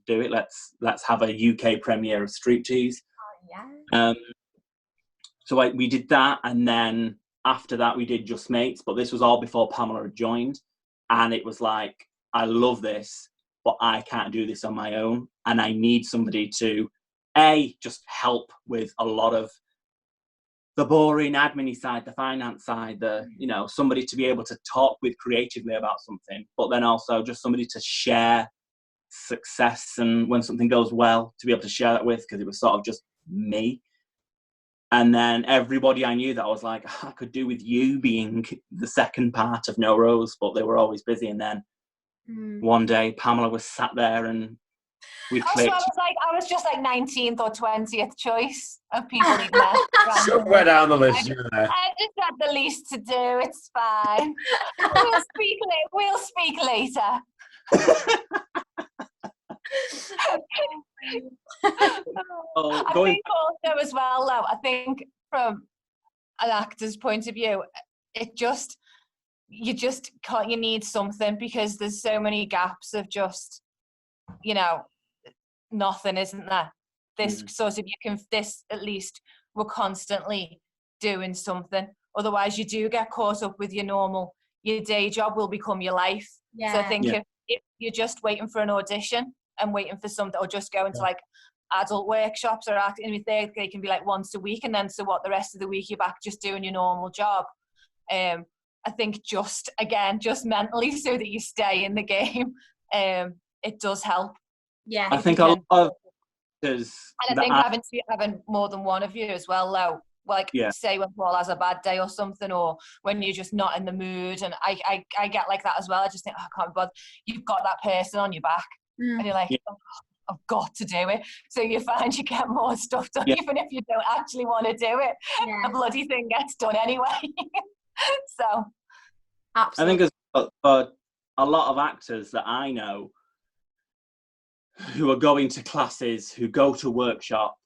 do it. Let's have a UK premiere of Streeptease. Oh, yeah. So we did that, and then after that we did Just Mates, but this was all before Pamela had joined, and it was like, I love this, but I can't do this on my own, and I need somebody to just help with a lot of the boring admin side, the finance side, somebody to be able to talk with creatively about something, but then also just somebody to share success, and when something goes well, to be able to share that with, because it was sort of just me. And then everybody I knew that I was like, I could do with you being the second part of No Rose, but they were always busy. And then one day Pamela was sat there and we clicked. I was just like 19th or 20th choice of people he'd met. Somewhere down the list, you were there. I just had the least to do. It's fine. We'll speak later. I think also as well, though, I think from an actor's point of view, you need something, because there's so many gaps of just, nothing, isn't there? This sort of, this at least we're constantly doing something, Otherwise, you do get caught up with your day job will become your life. Yeah. So I think if you're just waiting for an audition and waiting for something, or just going to like adult workshops or acting, they can be like once a week, and then so what, the rest of the week you're back just doing your normal job. I think just mentally, so that you stay in the game, it does help. Yeah, I think a lot of and I think having more than one of you as well, though. Like, say when Paul has a bad day or something, or when you're just not in the mood, and I get like that as well. I just think, I can't be bothered. You've got that person on your back, and you're like, oh, I've got to do it. So you find you get more stuff done, even if you don't actually want to do it. The bloody thing gets done anyway. So, absolutely. I think for a lot of actors that I know who are going to classes, who go to workshop,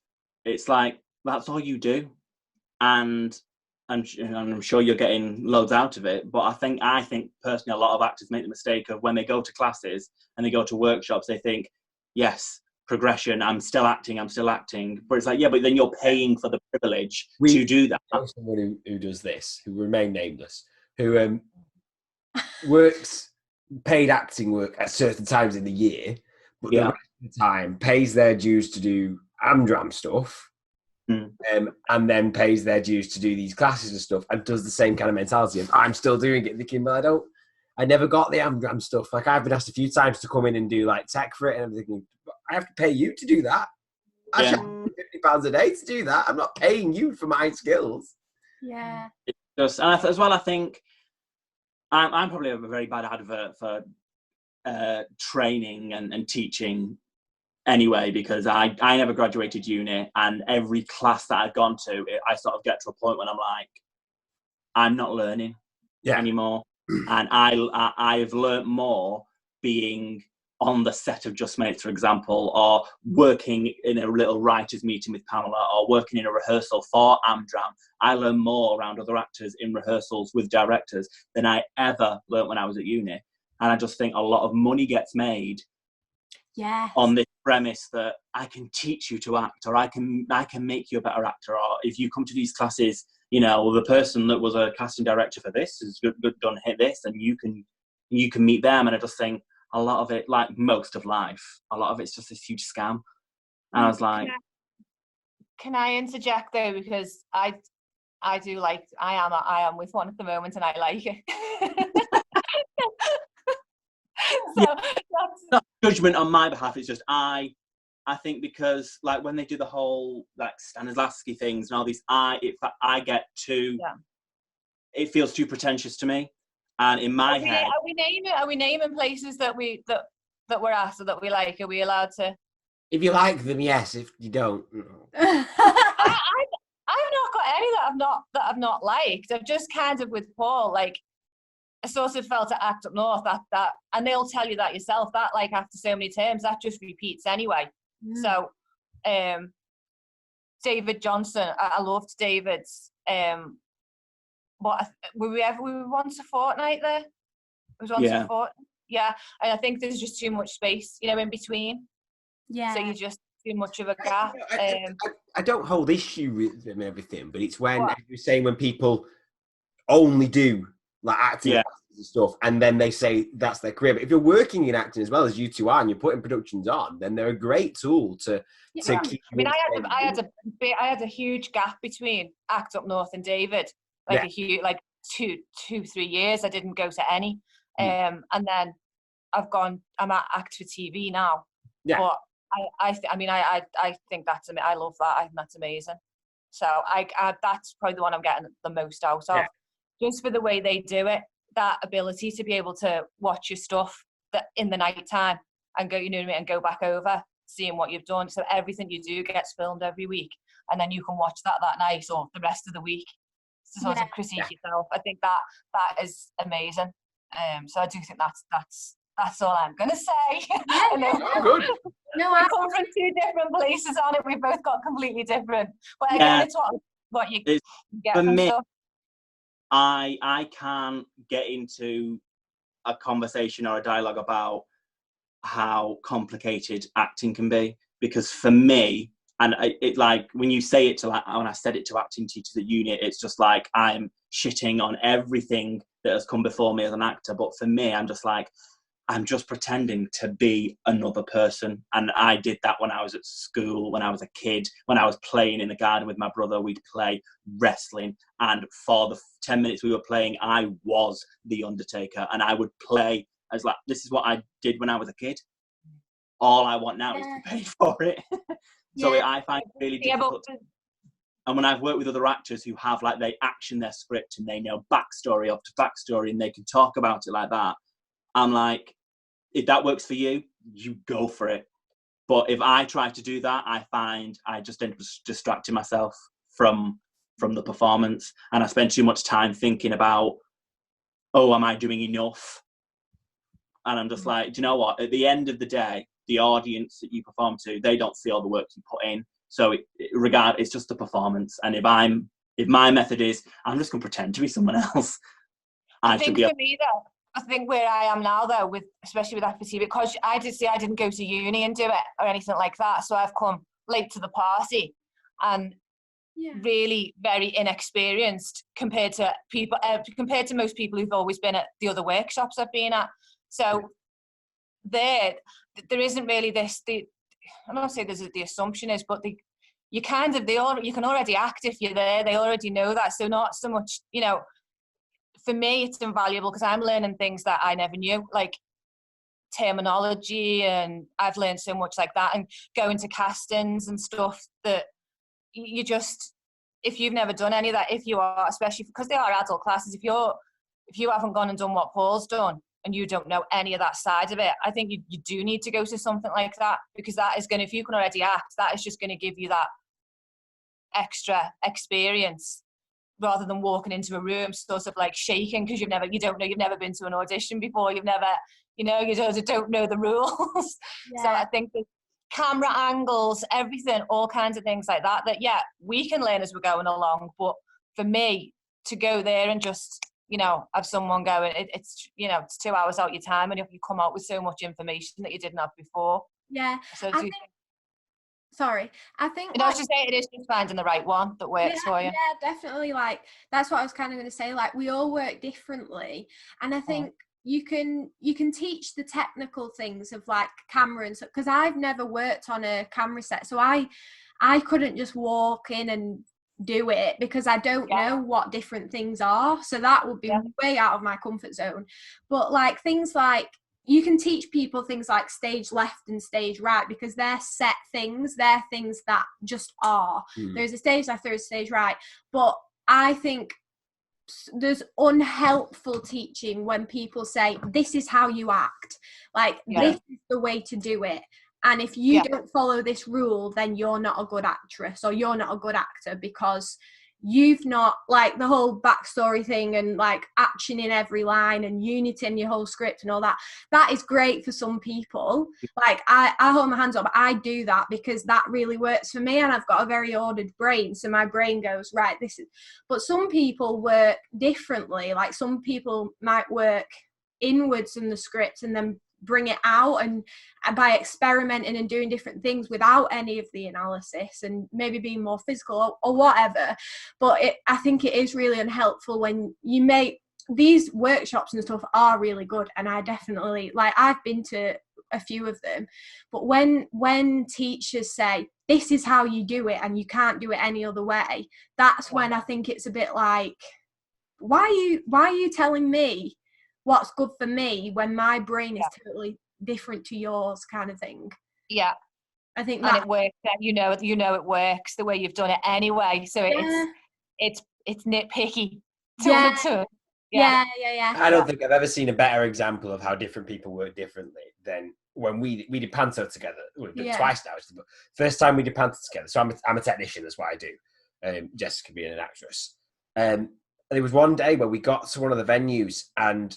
it's like, that's all you do. And I'm sure you're getting loads out of it, but I think personally a lot of actors make the mistake of when they go to classes and they go to workshops, they think, yes, progression, I'm still acting, but it's like, yeah, but then you're paying for the privilege to do that. Someone who does this, who remain nameless, who works paid acting work at certain times in the year, but the rest of the time pays their dues to do Amdram stuff. And then pays their dues to do these classes and stuff, and does the same kind of mentality of, I'm still doing it, thinking, well, I never got the Amdram stuff. Like, I've been asked a few times to come in and do like tech for it, and I'm thinking, I have to pay you to do that. I should have £50 a day to do that. I'm not paying you for my skills. Yeah. It's just, and as well, I think I'm probably a very bad advert for training and teaching anyway, because I never graduated uni, and every class that I've gone to, I sort of get to a point when I'm like, I'm not learning anymore. And I've learnt more being on the set of Just Mates, for example, or working in a little writers' meeting with Pamela, or working in a rehearsal for Amdram. I learn more around other actors in rehearsals with directors than I ever learnt when I was at uni. And I just think a lot of money gets made on this premise that I can teach you to act, or I can make you a better actor, or if you come to these classes, you know, the person that was a casting director for this has done hit this, and you can meet them. And I just think a lot of it, like most of life, a lot of it's just this huge scam. And I was like, can I interject though, because I do like, I am with one at the moment, and I like it. So that's not judgment on my behalf. It's just I think, because like when they do the whole like Stanislavski things and all these, I get too. It feels too pretentious to me, and in my head, are we naming places that we're at, or that we like? Are we allowed to? If you like them, yes. If you don't, no. I've not got any that I've not liked. I've just kind of, with Paul, like, I sort of felt at Act Up North that, and they'll tell you that yourself, that like after so many terms, that just repeats anyway. So, David Johnson, I loved David's. What were we once a fortnight there? It was once a fortnight. Yeah, and I think there's just too much space, you know, in between. Yeah. So you just too much of a gap. I don't hold issue with them, everything, but it's when you're saying when people only do like acting and stuff, and then they say that's their career. But if you're working in acting as well as you two are, and you're putting productions on, then they're a great tool to keep. I mean, I had a huge gap between Act Up North and David, like a huge, like 2-3 years. I didn't go to any, and then I'm at Act for TV now. Yeah. But I think that's, I love that. I think that's amazing. So that's probably the one I'm getting the most out of. Just for the way they do it, that ability to be able to watch your stuff in the night time and go, you know what I mean, and go back over, seeing what you've done. So everything you do gets filmed every week, and then you can watch that night or the rest of the week to sort of critique yourself. I think that is amazing. So I do think that's all I'm gonna say. Good. No, we come from two different places on it. We've both got completely different. But again, it's what you get from me. Stuff. I can't get into a conversation or a dialogue about how complicated acting can be, because for me, and it like when you say it to, like when I said it to acting teachers at uni, it's just like I'm shitting on everything that has come before me as an actor. But for me, I'm just like, I'm just pretending to be another person. And I did that when I was at school, when I was a kid, when I was playing in the garden with my brother. We'd play wrestling. And for the 10 minutes we were playing, I was the Undertaker. And I would play as like, this is what I did when I was a kid. All I want now is to pay for it. So I find it really difficult. And when I've worked with other actors who have, like, they action their script and they know backstory after backstory and they can talk about it like that, I'm like, if that works for you, you go for it. But if I try to do that, I find I just end up distracting myself from the performance, and I spend too much time thinking about, oh, am I doing enough? And I'm just like, do you know what? At the end of the day, the audience that you perform to, they don't see all the work you put in. So it's just a performance. And if my method is, I'm just going to pretend to be someone else. I think for me, though, I think where I am now, though, especially with FPT, because I didn't go to uni and do it or anything like that. So I've come late to the party and really very inexperienced compared to most people who've always been at the other workshops I've been at. So there isn't really this. I'm not saying the assumption is, but you can already act if you're there. They already know that. So not so much, for me, it's invaluable because I'm learning things that I never knew, like terminology, and I've learned so much like that, and going to castings and stuff that you just, if you've never done any of that, if you are, especially because they are adult classes, if you haven't gone and done what Paul's done and you don't know any of that side of it, I think you do need to go to something like that, because that is going to, if you can already act, that is just going to give you that extra experience, rather than walking into a room sort of like shaking because you've never been to an audition before, you don't know the rules. So I think the camera angles, everything, all kinds of things like that we can learn as we're going along. But for me to go there and just have someone going, it's 2 hours out your time, and if you come out with so much information that you didn't have before. So I think I was just saying, it is just finding the right one that works for you. Yeah, definitely. Like, that's what I was kind of going to say. Like, we all work differently, and I think you can teach the technical things of like camera and stuff, because I've never worked on a camera set, so I couldn't just walk in and do it because I don't know what different things are. So that would be way out of my comfort zone. But like things like, you can teach people things like stage left and stage right, because they're set things. They're things that just are. There's a stage left, there's a stage right. But I think there's unhelpful teaching when people say, this is how you act. Like, this is the way to do it. And if you don't follow this rule, then you're not a good actress or you're not a good actor, because you've not, like, the whole backstory thing and like action in every line and unity in your whole script and all that is great for some people. Like, I hold my hands up, I do that because that really works for me, and I've got a very ordered brain, so my brain goes, right, this is. But some people work differently. Like, some people might work inwards in the script and then bring it out, and by experimenting and doing different things without any of the analysis and maybe being more physical or whatever. But I think it is really unhelpful when you make these workshops and stuff are really good, and I definitely, like, I've been to a few of them, but when teachers say this is how you do it and you can't do it any other way, that's when I think it's a bit like, why are you telling me what's good for me when my brain is totally different to yours, kind of thing. I think that, and it works. You know it works the way you've done it anyway. So it's nitpicky. I don't think I've ever seen a better example of how different people work differently than when we did Panto together. We've done it twice now. First time we did Panto together. So I'm a technician. That's what I do. Jessica being an actress. There was one day where we got to one of the venues and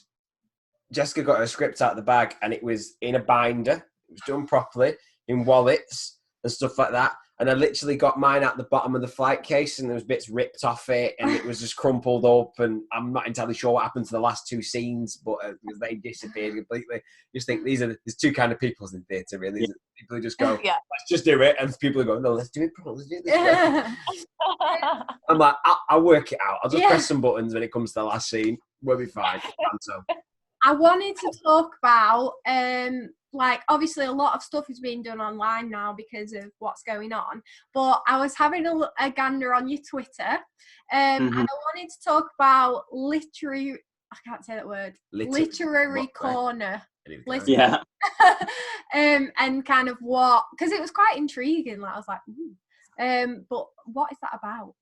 Jessica got her script out of the bag and it was in a binder. It was done properly in wallets and stuff like that. and I literally got mine at the bottom of the flight case, and there was bits ripped off it, and it was just crumpled up, and I'm not entirely sure what happened to the last 2 scenes, but they disappeared completely. You just think there's 2 kind of people in theatre, really. Yeah. People who just go, let's just do it, and people who go, no, let's do it properly, let's do it this way. I'm like, I'll work it out. I'll just press some buttons when it comes to the last scene. We'll be fine. So. I wanted to talk about, like, obviously a lot of stuff is being done online now because of what's going on, but I was having a gander on your Twitter, and I wanted to talk about literary, I can't say that word, literary corner. Yeah. And kind of what, because it was quite intriguing, like I was like, but what is that about?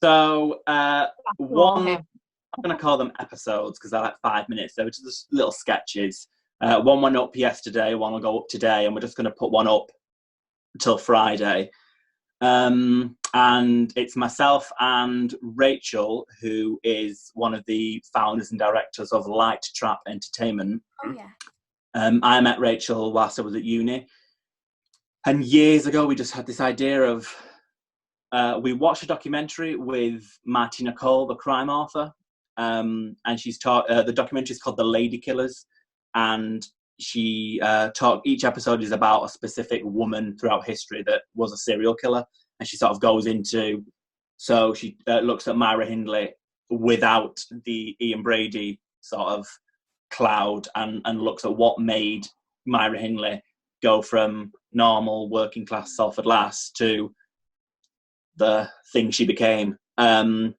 So, one, I'm going to call them episodes because they're like 5 minutes. They were just little sketches. One went up yesterday, one will go up today, and we're just going to put one up until Friday. And it's myself and Rachel, who is one of the founders and directors of Light Trap Entertainment. Oh, yeah. I met Rachel whilst I was at uni. And years ago, we just had this idea of, we watched a documentary with Martina Cole, the crime author. And she's taught, the documentary is called The Lady Killers. And she each episode is about a specific woman throughout history that was a serial killer. And she sort of goes into, so she looks at Myra Hindley without the Ian Brady sort of cloud, and looks at what made Myra Hindley go from normal working class Salford lass to the thing she became. And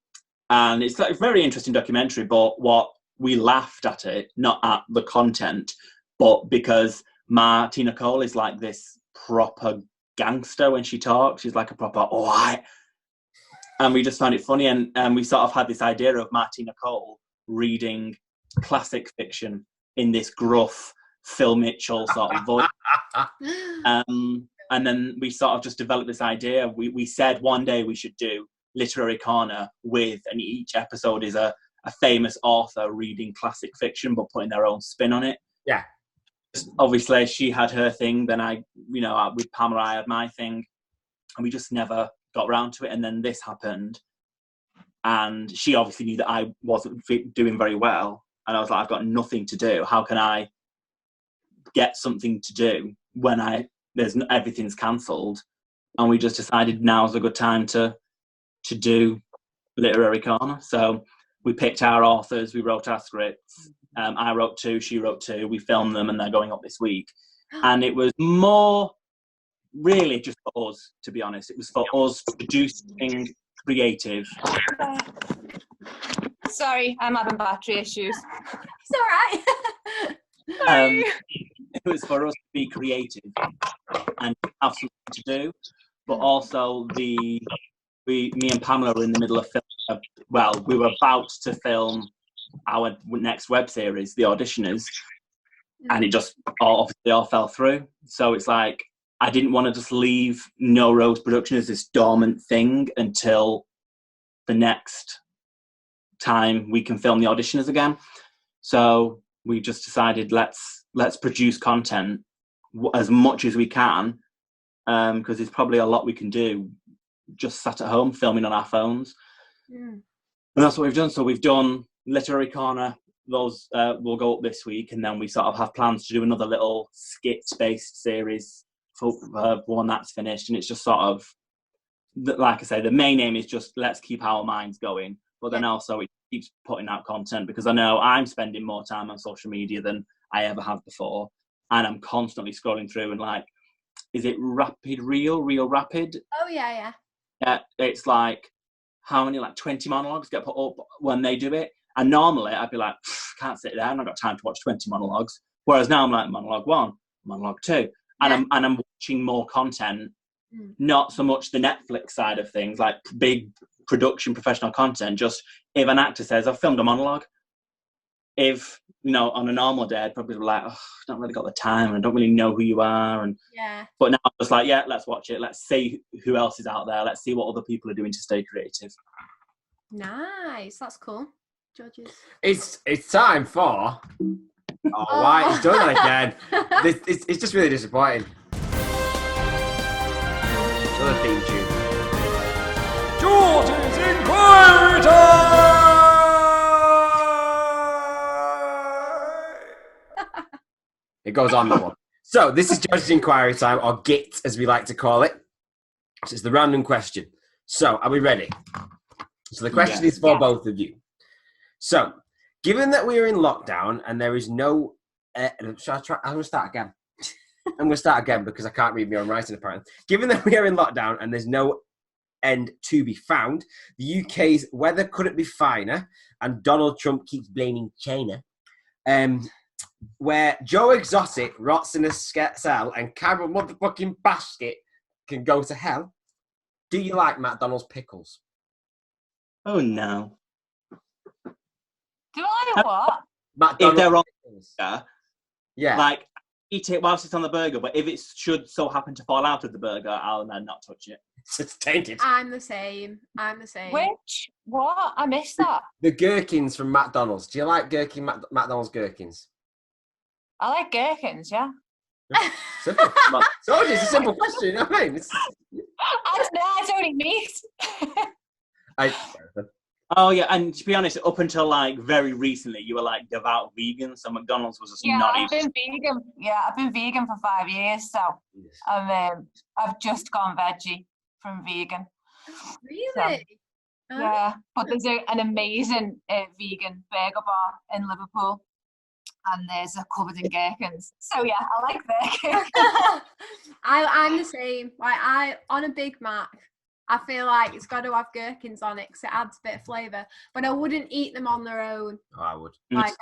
it's like a very interesting documentary, but what we laughed at it, not at the content, but because Martina Cole is like this proper gangster when she talks. She's like a proper, and we just found it funny. And we sort of had this idea of Martina Cole reading classic fiction in this gruff Phil Mitchell sort of voice. And then we sort of just developed this idea. We said one day we should do Literary Corner and each episode is a famous author reading classic fiction but putting their own spin on it. Yeah. Obviously, she had her thing, then with Pamela, I had my thing, and we just never got round to it. And then this happened, and she obviously knew that I wasn't doing very well, and I was like, I've got nothing to do. How can I get something to do when everything's cancelled? And we just decided now's a good time to do Literary Corner. So we picked our authors, we wrote our scripts. I wrote 2, she wrote 2. We filmed them, and they're going up this week. And it was more really just for us, to be honest. It was for us to do something creative. Sorry, I'm having battery issues. It's all right. It was for us to be creative and have something to do, but also me and Pamela were in the middle of filming. We were about to film our next web series, The Auditioners, and it just obviously all fell through. So it's like, I didn't want to just leave No Rose Production as this dormant thing until the next time we can film The Auditioners again. So we just decided, let's produce content as much as we can, because there's probably a lot we can do just sat at home filming on our phones. And that's what we've done. So we've done Literary Corner. Those will go up this week, and then we sort of have plans to do another little skit-based series for when that's finished. And it's just sort of, like I say, the main aim is just let's keep our minds going, but then also it keeps putting out content, because I know I'm spending more time on social media than I ever have before, and I'm constantly scrolling through and like, is it Real Rapid? Oh yeah. Yeah, it's like, how many, like 20 monologues get put up when they do it? And normally I'd be like, can't sit there, I've not got time to watch 20 monologues. Whereas now I'm like, monologue 1, monologue 2. And I'm watching more content, not so much the Netflix side of things, like big production, professional content. Just if an actor says, I've filmed a monologue, if, on a normal day, I'd probably be like, I don't really got the time, and I don't really know who you are. But now I'm just like, let's watch it. Let's see who else is out there. Let's see what other people are doing to stay creative. Nice. That's cool. Judges. It's time for... Oh, why? He's done that again. It's just really disappointing. the theme tune. George's Inquiry Time! It goes on that one. So, this is George's Inquiry Time, or GIT, as we like to call it. So it's the random question. So, are we ready? So, the question is for both of you. So, given that we are in lockdown and there is no... I'm going to start again. I'm going to start again because I can't read my own writing, apparently. Given that we are in lockdown and there's no end to be found, the UK's weather couldn't be finer, and Donald Trump keeps blaming China, where Joe Exotic rots in a cell and Carol motherfucking Basket can go to hell. Do you like McDonald's pickles? Oh, no. Do I like what? McDonald's If they're on pickles. Yeah. Like, eat it whilst it's on the burger, but if it should so happen to fall out of the burger, I'll then not touch it. It's tainted. I'm the same. Which? What? I missed that. The gherkins from McDonald's. Do you like McDonald's gherkins? I like gherkins, yeah. Simple. So it's a simple question, you know what I mean? I don't eat meat. Oh, yeah, and to be honest, up until, like, very recently, you were, like, devout vegan, so McDonald's was just not I've been vegan. Yeah, I've been vegan for 5 years, so I've just gone veggie from vegan. Really? So, yeah, but there's an amazing vegan burger bar in Liverpool, and there's covered in gherkins. So, yeah, I like gherkins. I'm the same. Like, on a Big Mac, I feel like it's got to have gherkins on it because it adds a bit of flavour. But I wouldn't eat them on their own. Oh, I would. Like,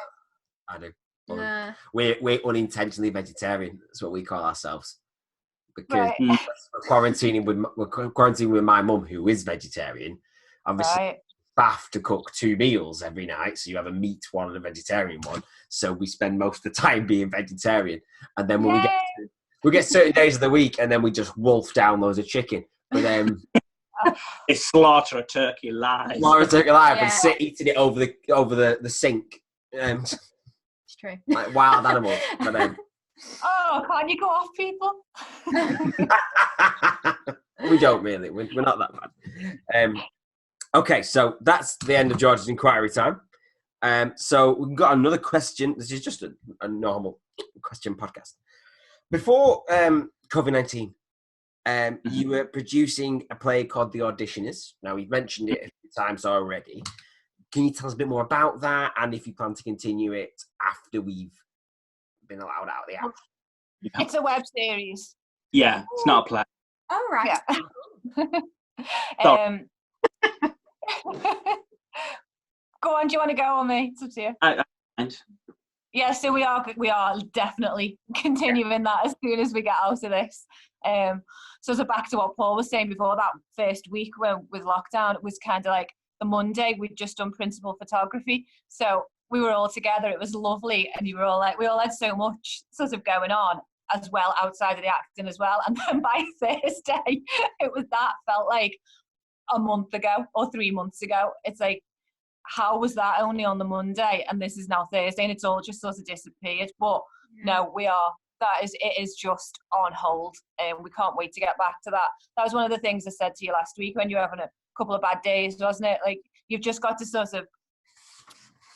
I do. Nah. We're unintentionally vegetarian. That's what we call ourselves. Because Right. we're quarantining with my mum, who is vegetarian. Obviously, Bath to cook 2 meals every night, so you have a meat one and a vegetarian one. So we spend most of the time being vegetarian, and then when we get certain days of the week, and then we just wolf down loads of chicken. But then They slaughter a turkey live. And sit eating it over the sink. It's true. Like wild animals. But then can't you go off, people? we don't really. We're not that bad. Okay, so that's the end of George's Inquiry Time. So we've got another question. This is just a normal question podcast. Before COVID-19, you were producing a play called The Auditioners. Now, we've mentioned it a few times already. Can you tell us a bit more about that, and if you plan to continue it after we've been allowed out of the house? It's a web series. Yeah, it's not a play. All right. Yeah. Go on, do you want to go on me? It's up to you. And Yeah, so we are definitely continuing that as soon as we get out of this. So back to what Paul was saying before, that first week with lockdown, it was kind of like the Monday we'd just done principal photography, so we were all together. It was lovely, and we all had so much sort of going on as well outside of the acting as well. And then by Thursday, felt like a month ago or 3 months ago. It's like, how was that only on the Monday, and this is now Thursday, and it's all just sort of disappeared? But no, it is just on hold, and we can't wait to get back to that. That was one of the things I said to you last week when you were having a couple of bad days, wasn't it? Like, you've just got to sort of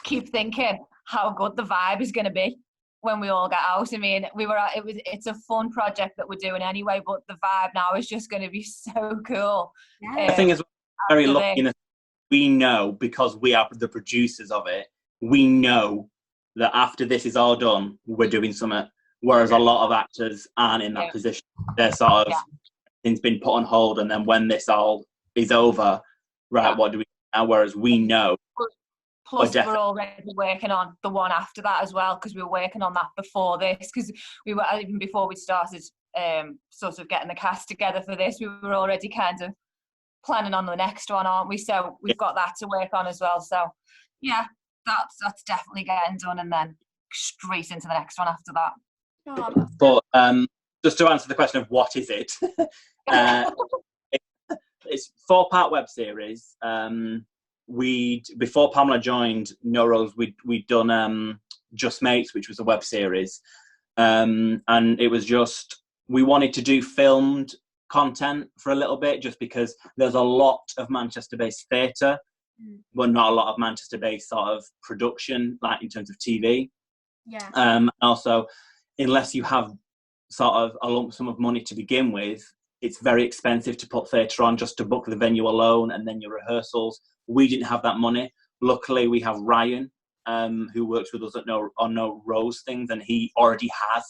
keep thinking how good the vibe is going to be when we all get out. I mean, it's a fun project that we're doing anyway, but the vibe now is just going to be so cool. The thing is, we're very lucky in that we know, because we are the producers of it, we know that after this is all done, we're doing something. Whereas a lot of actors aren't in that position. They're sort of, things been put on hold, and then when this all is over, what do we do now? Whereas we know. Plus, we're already working on the one after that as well, because we were working on that before this, because we were, even before we started sort of getting the cast together for this, we were already kind of planning on the next one, aren't we? So we've got that to work on as well. So yeah, that's definitely getting done, and then straight into the next one after that. But just to answer the question of what is it, it's a 4-part web series. Before Pamela joined No Rose, we'd done Just Mates, which was a web series, and it was just, we wanted to do filmed content for a little bit, just because there's a lot of Manchester-based theatre, but not a lot of Manchester-based sort of production, like in terms of TV. Yeah. Also, unless you have sort of a lump sum of money to begin with, it's very expensive to put theatre on, just to book the venue alone and then your rehearsals. We didn't have that money. Luckily, we have Ryan, who works with us on No Rose things, and he already has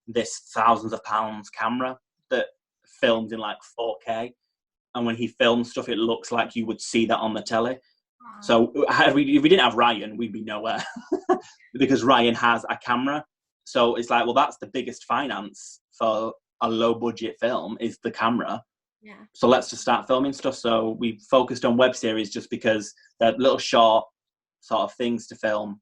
this thousands of pounds camera that films in like 4K. And when he films stuff, it looks like you would see that on the telly. Wow. So if we didn't have Ryan, we'd be nowhere because Ryan has a camera. So it's like, well, that's the biggest finance for a low budget film is the camera. Yeah. So let's just start filming stuff. So we focused on web series just because they're little short sort of things to film.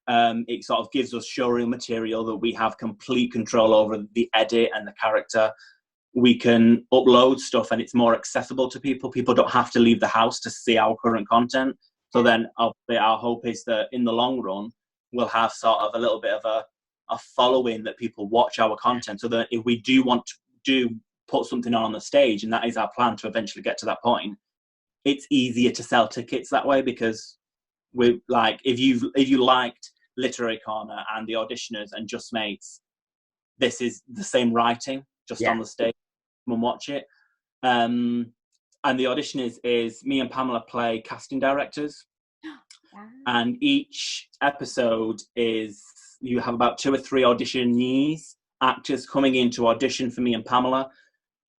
It sort of gives us showreel material that we have complete control over the edit and the character. We can upload stuff and it's more accessible to people. People don't have to leave the house to see our current content. So then our hope is that in the long run, we'll have sort of a little bit of a following that people watch our content, so that if we do want to put something on the stage, and that is our plan to eventually get to that point, it's easier to sell tickets that way, because we like if you liked Literary Corner and The Auditioners and Just Mates, this is the same writing just on the stage. Come and watch it. And The Auditioners is me and Pamela play casting directors. And each episode is, you have about 2 or 3 auditionees, actors coming in to audition for me and Pamela,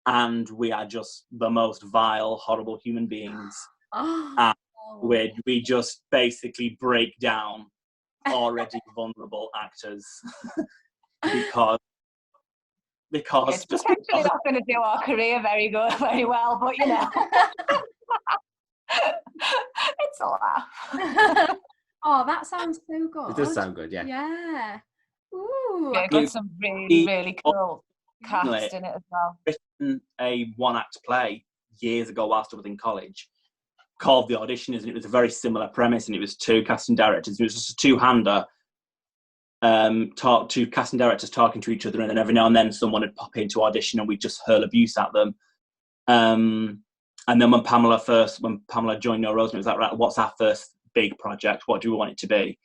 and we are just the most vile, horrible human beings. And we just basically break down already vulnerable actors because it's potentially not going to do our career very well, but you know. It's a laugh. Oh, that sounds so good. It does sound good, yeah. Yeah. Ooh. Yeah, got some really cool cast in it as well. Written a one-act play years ago whilst I was in college called The Auditioners, and it was a very similar premise, and it was 2 casting directors. It was just a 2-hander, 2 casting directors talking to each other, and then every now and then someone would pop in to audition and we'd just hurl abuse at them. And then when Pamela joined No Rose, it was like, right, what's our first big project? What do we want it to be?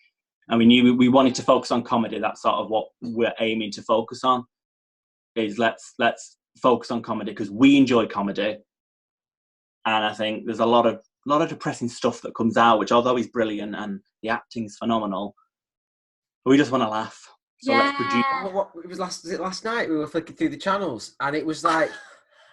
And we knew we wanted to focus on comedy. That's sort of what we're aiming to focus on, is let's focus on comedy, because we enjoy comedy. And I think there's a lot of depressing stuff that comes out, which although is brilliant and the acting's phenomenal, we just want to laugh. So let's produce. Was it last night? We were flicking through the channels and it was like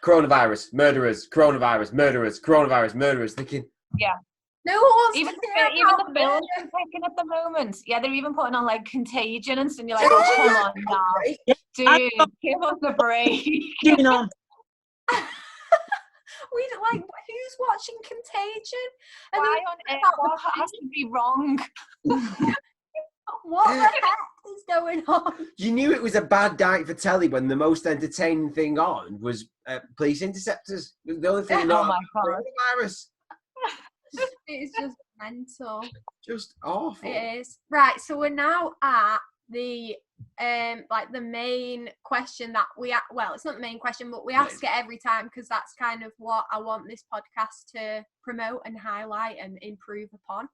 coronavirus, murderers, coronavirus, murderers, coronavirus, murderers, thinking, yeah. No one wants even to the bills are taking at the moment. Yeah, they're even putting on like Contagion and stuff. And you're like, oh, come on now, dude, give us a break. Moving on. We like, who's watching Contagion? And why on earth? What has to be wrong? What the heck is going on? You knew it was a bad night for telly when the most entertaining thing on was Police Interceptors. The only thing not coronavirus. It's just mental. Just awful. It is. Right, so we're now at the like the main question that it's not the main question, but we ask it every time, because that's kind of what I want this podcast to promote and highlight and improve upon.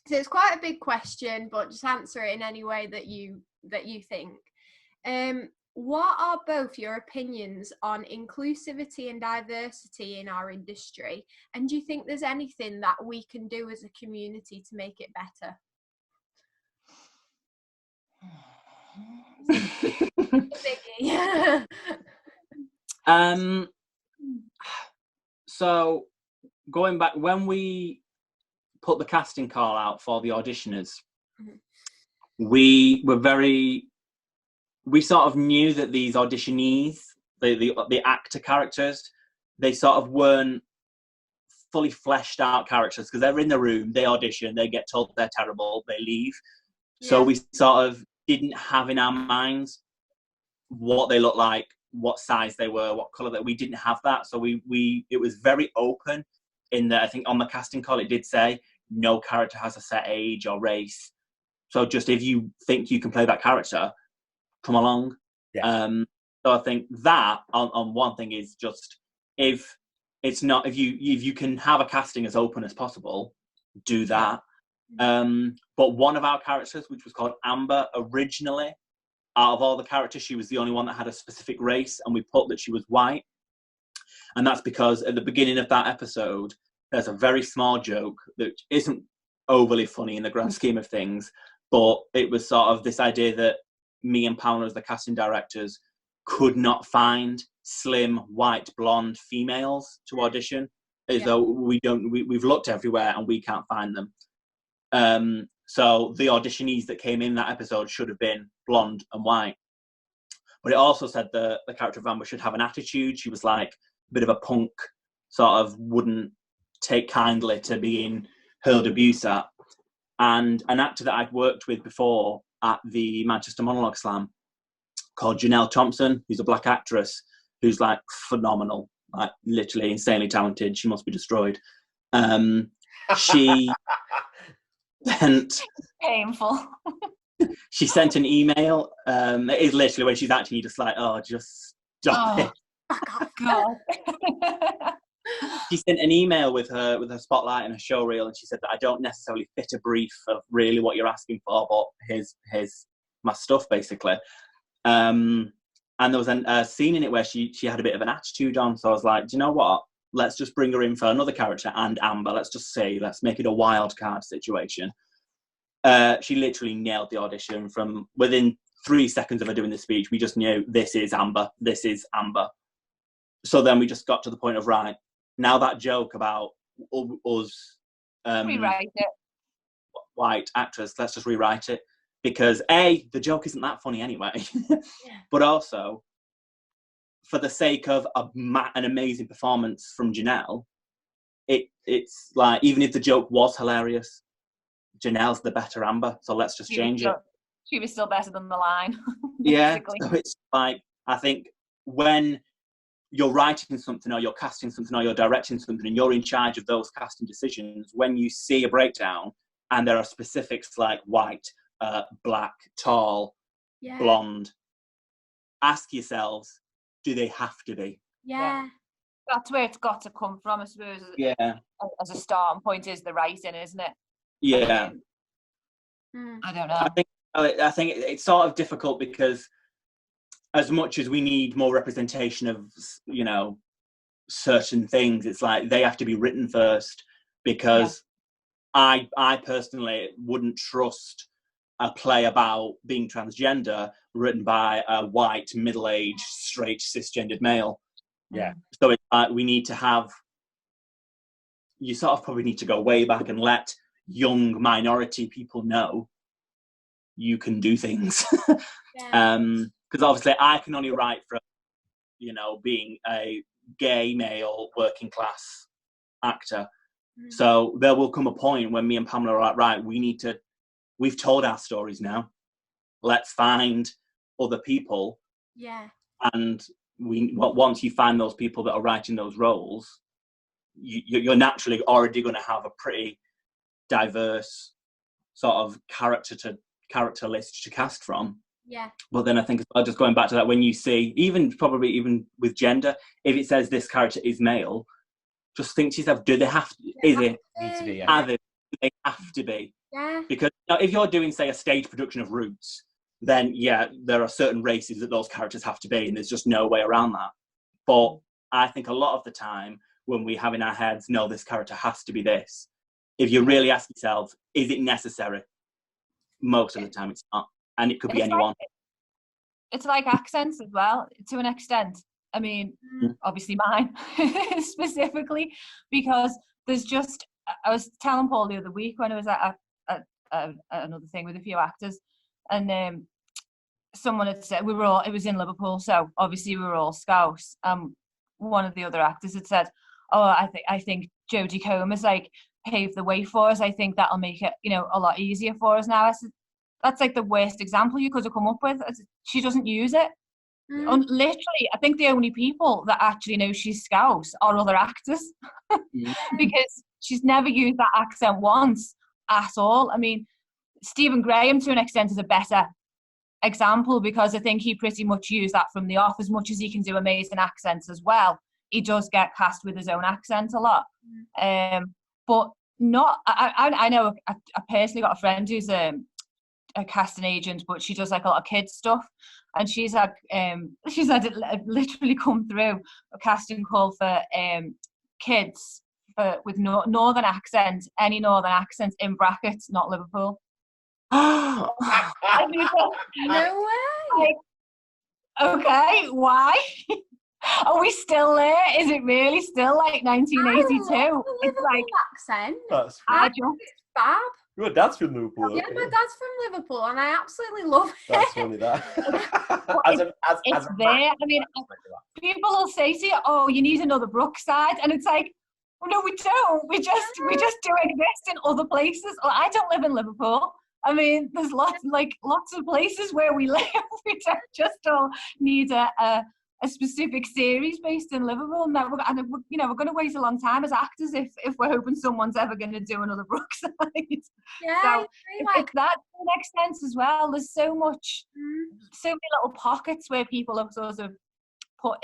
So it's quite a big question, but just answer it in any way that you think. What are both your opinions on inclusivity and diversity in our industry? And do you think there's anything that we can do as a community to make it better? So going back, when we put the casting call out for The Auditioners, we sort of knew that these auditionees, the actor characters, they sort of weren't fully fleshed out characters, because they're in the room, they audition, they get told they're terrible, they leave. So we sort of didn't have in our minds what they looked like, what size they were, what colour. That we didn't have that. So it was very open in that. I think on the casting call it did say no character has a set age or race. So just if you think you can play that character, come along. So I think that on one thing is just, if you can have a casting as open as possible, do that. But one of our characters, which was called Amber, originally, out of all the characters, she was the only one that had a specific race, and we put that she was white. And that's because at the beginning of that episode, there's a very small joke that isn't overly funny in the grand scheme of things, but it was sort of this idea that me and Pamela, as the casting directors, could not find slim, white, blonde females to audition, as though we've looked everywhere and we can't find them. So the auditionees that came in that episode should have been blonde and white. But it also said the character of Amber should have an attitude. She was like a bit of a punk, sort of wouldn't take kindly to being hurled abuse at. And an actor that I'd worked with before at the Manchester Monologue Slam, called Janelle Thompson, who's a black actress who's like phenomenal, like literally insanely talented. She must be destroyed. She sent painful. She sent an email. It is literally when she's acting, you're just like, oh, just stop it. God. She sent an email with her spotlight and her show reel, and she said that I don't necessarily fit a brief of really what you're asking for, but here's my stuff, basically. And there was a scene in it where she had a bit of an attitude on, so I was like, do you know what? Let's just bring her in for another character and Amber. Let's make it a wild card situation. She literally nailed the audition. From within 3 seconds of her doing the speech, we just knew this is Amber. This is Amber. So then we just got to the point of, right, now that joke about us rewrite it. White actors, let's just rewrite it. Because A, the joke isn't that funny anyway, but also for the sake of an amazing performance from Janelle, it's like, even if the joke was hilarious, Janelle's the better Amber, so let's just change it. She was still better than the line. Yeah, so it's like, I think when you're writing something or you're casting something or you're directing something and you're in charge of those casting decisions, when you see a breakdown and there are specifics like white, black, tall, blonde, ask yourselves, do they have to be? Yeah. That's where it's got to come from, I suppose. Yeah. As a starting point is the writing, isn't it? Yeah. I don't know. I think it's sort of difficult because as much as we need more representation of, you know, certain things, it's like they have to be written first, because I personally wouldn't trust a play about being transgender written by a white, middle-aged, straight, cisgendered male. Yeah. So it's like we need to have, you sort of probably need to go way back and let young minority people know you can do things. Because obviously I can only write from, you know, being a gay male working class actor. So there will come a point when me and Pamela are like, right, we've told our stories now. Let's find other people. Yeah. And once you find those people that are writing those roles, you're naturally already going to have a pretty diverse sort of character list to cast from. Yeah. But then I think, just going back to that, when you see, even with gender, if it says this character is male, just think to yourself, do they have to? Is it? Need to be, yeah. Are they have to be? Yeah. Because if you're doing, say, a stage production of Roots, then yeah, there are certain races that those characters have to be, and there's just no way around that. But I think a lot of the time when we have in our heads, no, this character has to be this, if you really ask yourself, is it necessary? Most of the time it's not. And it could be anyone. It's like accents as well, to an extent. I mean, obviously mine specifically, because there's just, I was telling Paul the other week when I was at another thing with a few actors, and someone had said, it was in Liverpool, so obviously we were all Scouse. One of the other actors had said, oh, I think Jodie Comer's like paved the way for us. I think that'll make it, you know, a lot easier for us now. I said, that's like the worst example you could have come up with. She doesn't use it. Literally, I think the only people that actually know she's Scouse are other actors because she's never used that accent once at all. I mean, Stephen Graham, to an extent, is a better example, because I think he pretty much used that from the off. As much as he can do amazing accents as well, he does get cast with his own accent a lot. But not, I know I personally got a friend who's a casting agent, but she does like a lot of kids stuff, and she's had it literally come through a casting call for kids with northern accent, any northern accent in brackets, not Liverpool. No way. Okay, why? Are we still there? Is it really still like 1982? It's like accent. That's It's fab. your dad's from Liverpool. Yeah, my dad's from Liverpool, and I absolutely love it. That's funny. That. It's there. I mean, people will say to you, "Oh, you need another Brookside," and it's like, well, no, we don't. We just do exist in other places. Well, I don't live in Liverpool. I mean, there's lots of places where we live. We don't need a specific series based in Liverpool. And we're going to wait a long time as actors if we're hoping someone's ever going to do another Brookside. Yeah, so if that makes sense as well. There's so many little pockets where people have sort of put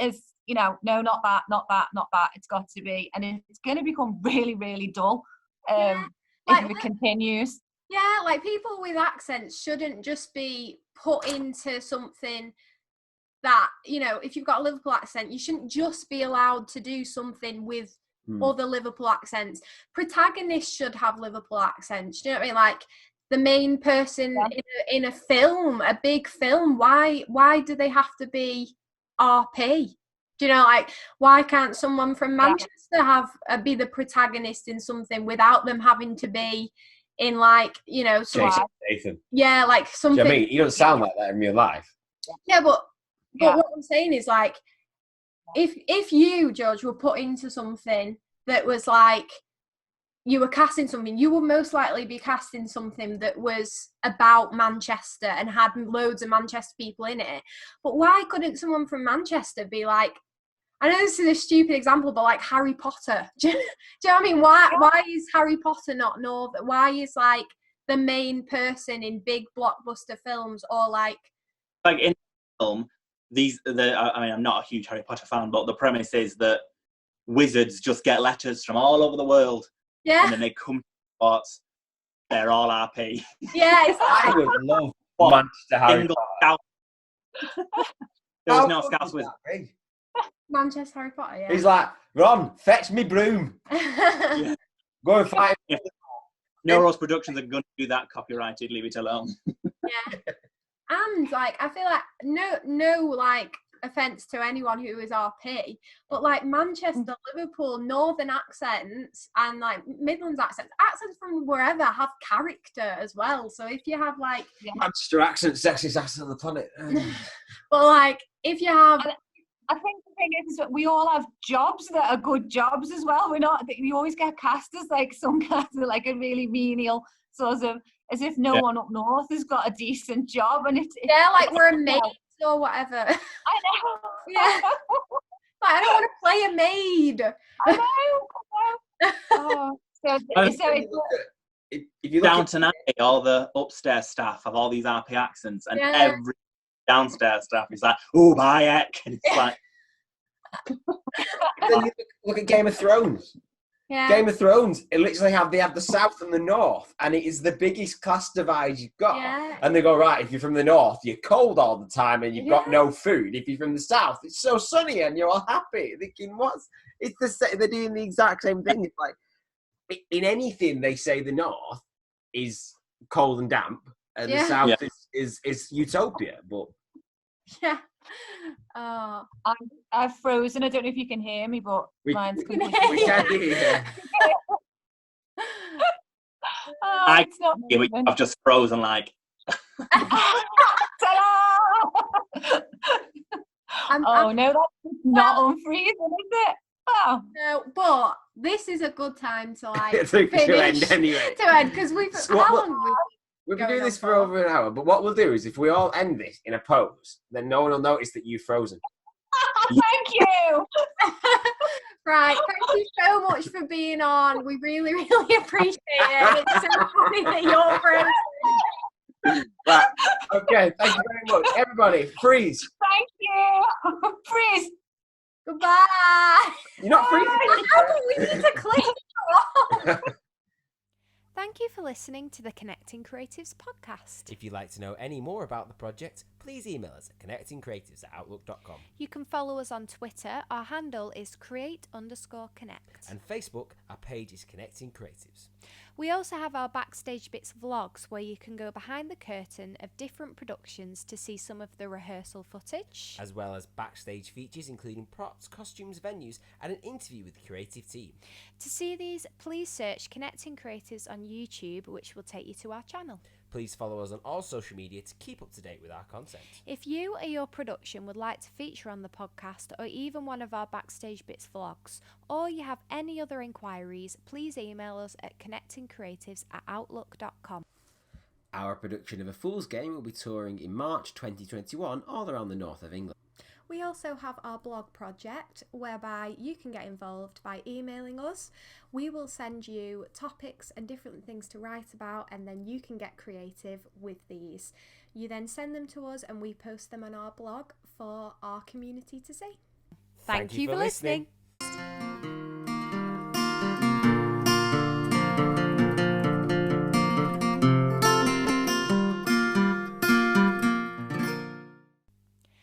no, not that, not that, not that. It's got to be, and it's going to become really, really dull if it continues. Yeah, like people with accents shouldn't just be put into something that, if you've got a Liverpool accent, you shouldn't just be allowed to do something with other Liverpool accents. Protagonists should have Liverpool accents. Do you know what I mean? Like the main person in a film, a big film, why do they have to be RP? Do you know, like, why can't someone from Manchester be the protagonist in something without them having to be in, like, Jason Statham. Yeah, like something. Do you know what I mean? You don't sound like that in real life. Yeah, but what I'm saying is, like, if you, George, were put into something that was like you were casting something, you would most likely be casting something that was about Manchester and had loads of Manchester people in it. But why couldn't someone from Manchester be like, I know this is a stupid example, but like Harry Potter. Do you know what I mean? Why is Harry Potter not Northern? Why is like the main person in big blockbuster films or like in film? I'm not a huge Harry Potter fan, but the premise is that wizards just get letters from all over the world, and then they come to spots. They're all RP. Yeah, it's I would love Manchester Harry Potter. There was no Scouts wizard. Manchester Harry Potter, yeah. He's like, Ron, fetch me broom. Go and fight. No Rose Productions are going to do that copyrighted. Leave it alone. Yeah. And like, I feel like no like offense to anyone who is RP, but like Manchester, Liverpool, Northern accents and like Midlands accents from wherever have character as well. So if you have like Manchester accent, sexiest accent on the planet. But like if you have. I think the thing is that we all have jobs that are good jobs as well. We always get cast as like some kind of like a really menial sort of, as if no one up north has got a decent job, and it's like we're a maid or whatever. I know. Yeah. Like, I don't want to play a maid. I know. Oh, so if you Downton Abbey, all the upstairs staff have all these RP accents, and every downstairs staff is like, "Oh, Bayek," and it's like. Then you look at Game of Thrones. Yeah. Game of Thrones, it literally they have the south and the north, and it is the biggest class divide you've got. Yeah. And they go, right, if you're from the north, you're cold all the time and you've got no food. If you're from the south, it's so sunny and you're all happy. Thinking, they're doing the exact same thing. It's like in anything they say the north is cold and damp, and the south is utopia. But I've frozen. I don't know if you can hear me, but mine's completely. We can hear you. I've just frozen like. No, that's not unfreezing, is it? Oh. No, but this is a good time to like to end anyway. To end because we've been doing this for over an hour, but what we'll do is if we all end this in a pose, then no one will notice that you've frozen. Thank you. Right, thank you so much for being on. We really, really appreciate it. It's so funny that you're frozen. Right, Okay, thank you very much. Everybody, freeze. Thank you. Freeze. Goodbye. You're not freezing. How do we need to click? Thank you for listening to the Connecting Creatives podcast. If you'd like to know any more about the project, please email us at connectingcreatives@outlook.com. You can follow us on Twitter. Our handle is create_connect. And Facebook, our page is Connecting Creatives. We also have our Backstage Bits vlogs where you can go behind the curtain of different productions to see some of the rehearsal footage. As well as backstage features including props, costumes, venues, and an interview with the creative team. To see these, please search Connecting Creatives on YouTube, which will take you to our channel. Please follow us on all social media to keep up to date with our content. If you or your production would like to feature on the podcast or even one of our Backstage Bits vlogs, or you have any other inquiries, please email us at connectingcreatives@outlook.com. Our production of A Fool's Game will be touring in March 2021 all around the north of England. We also have our blog project whereby you can get involved by emailing us. We will send you topics and different things to write about, and then you can get creative with these. You then send them to us and we post them on our blog for our community to see. Thank you for listening.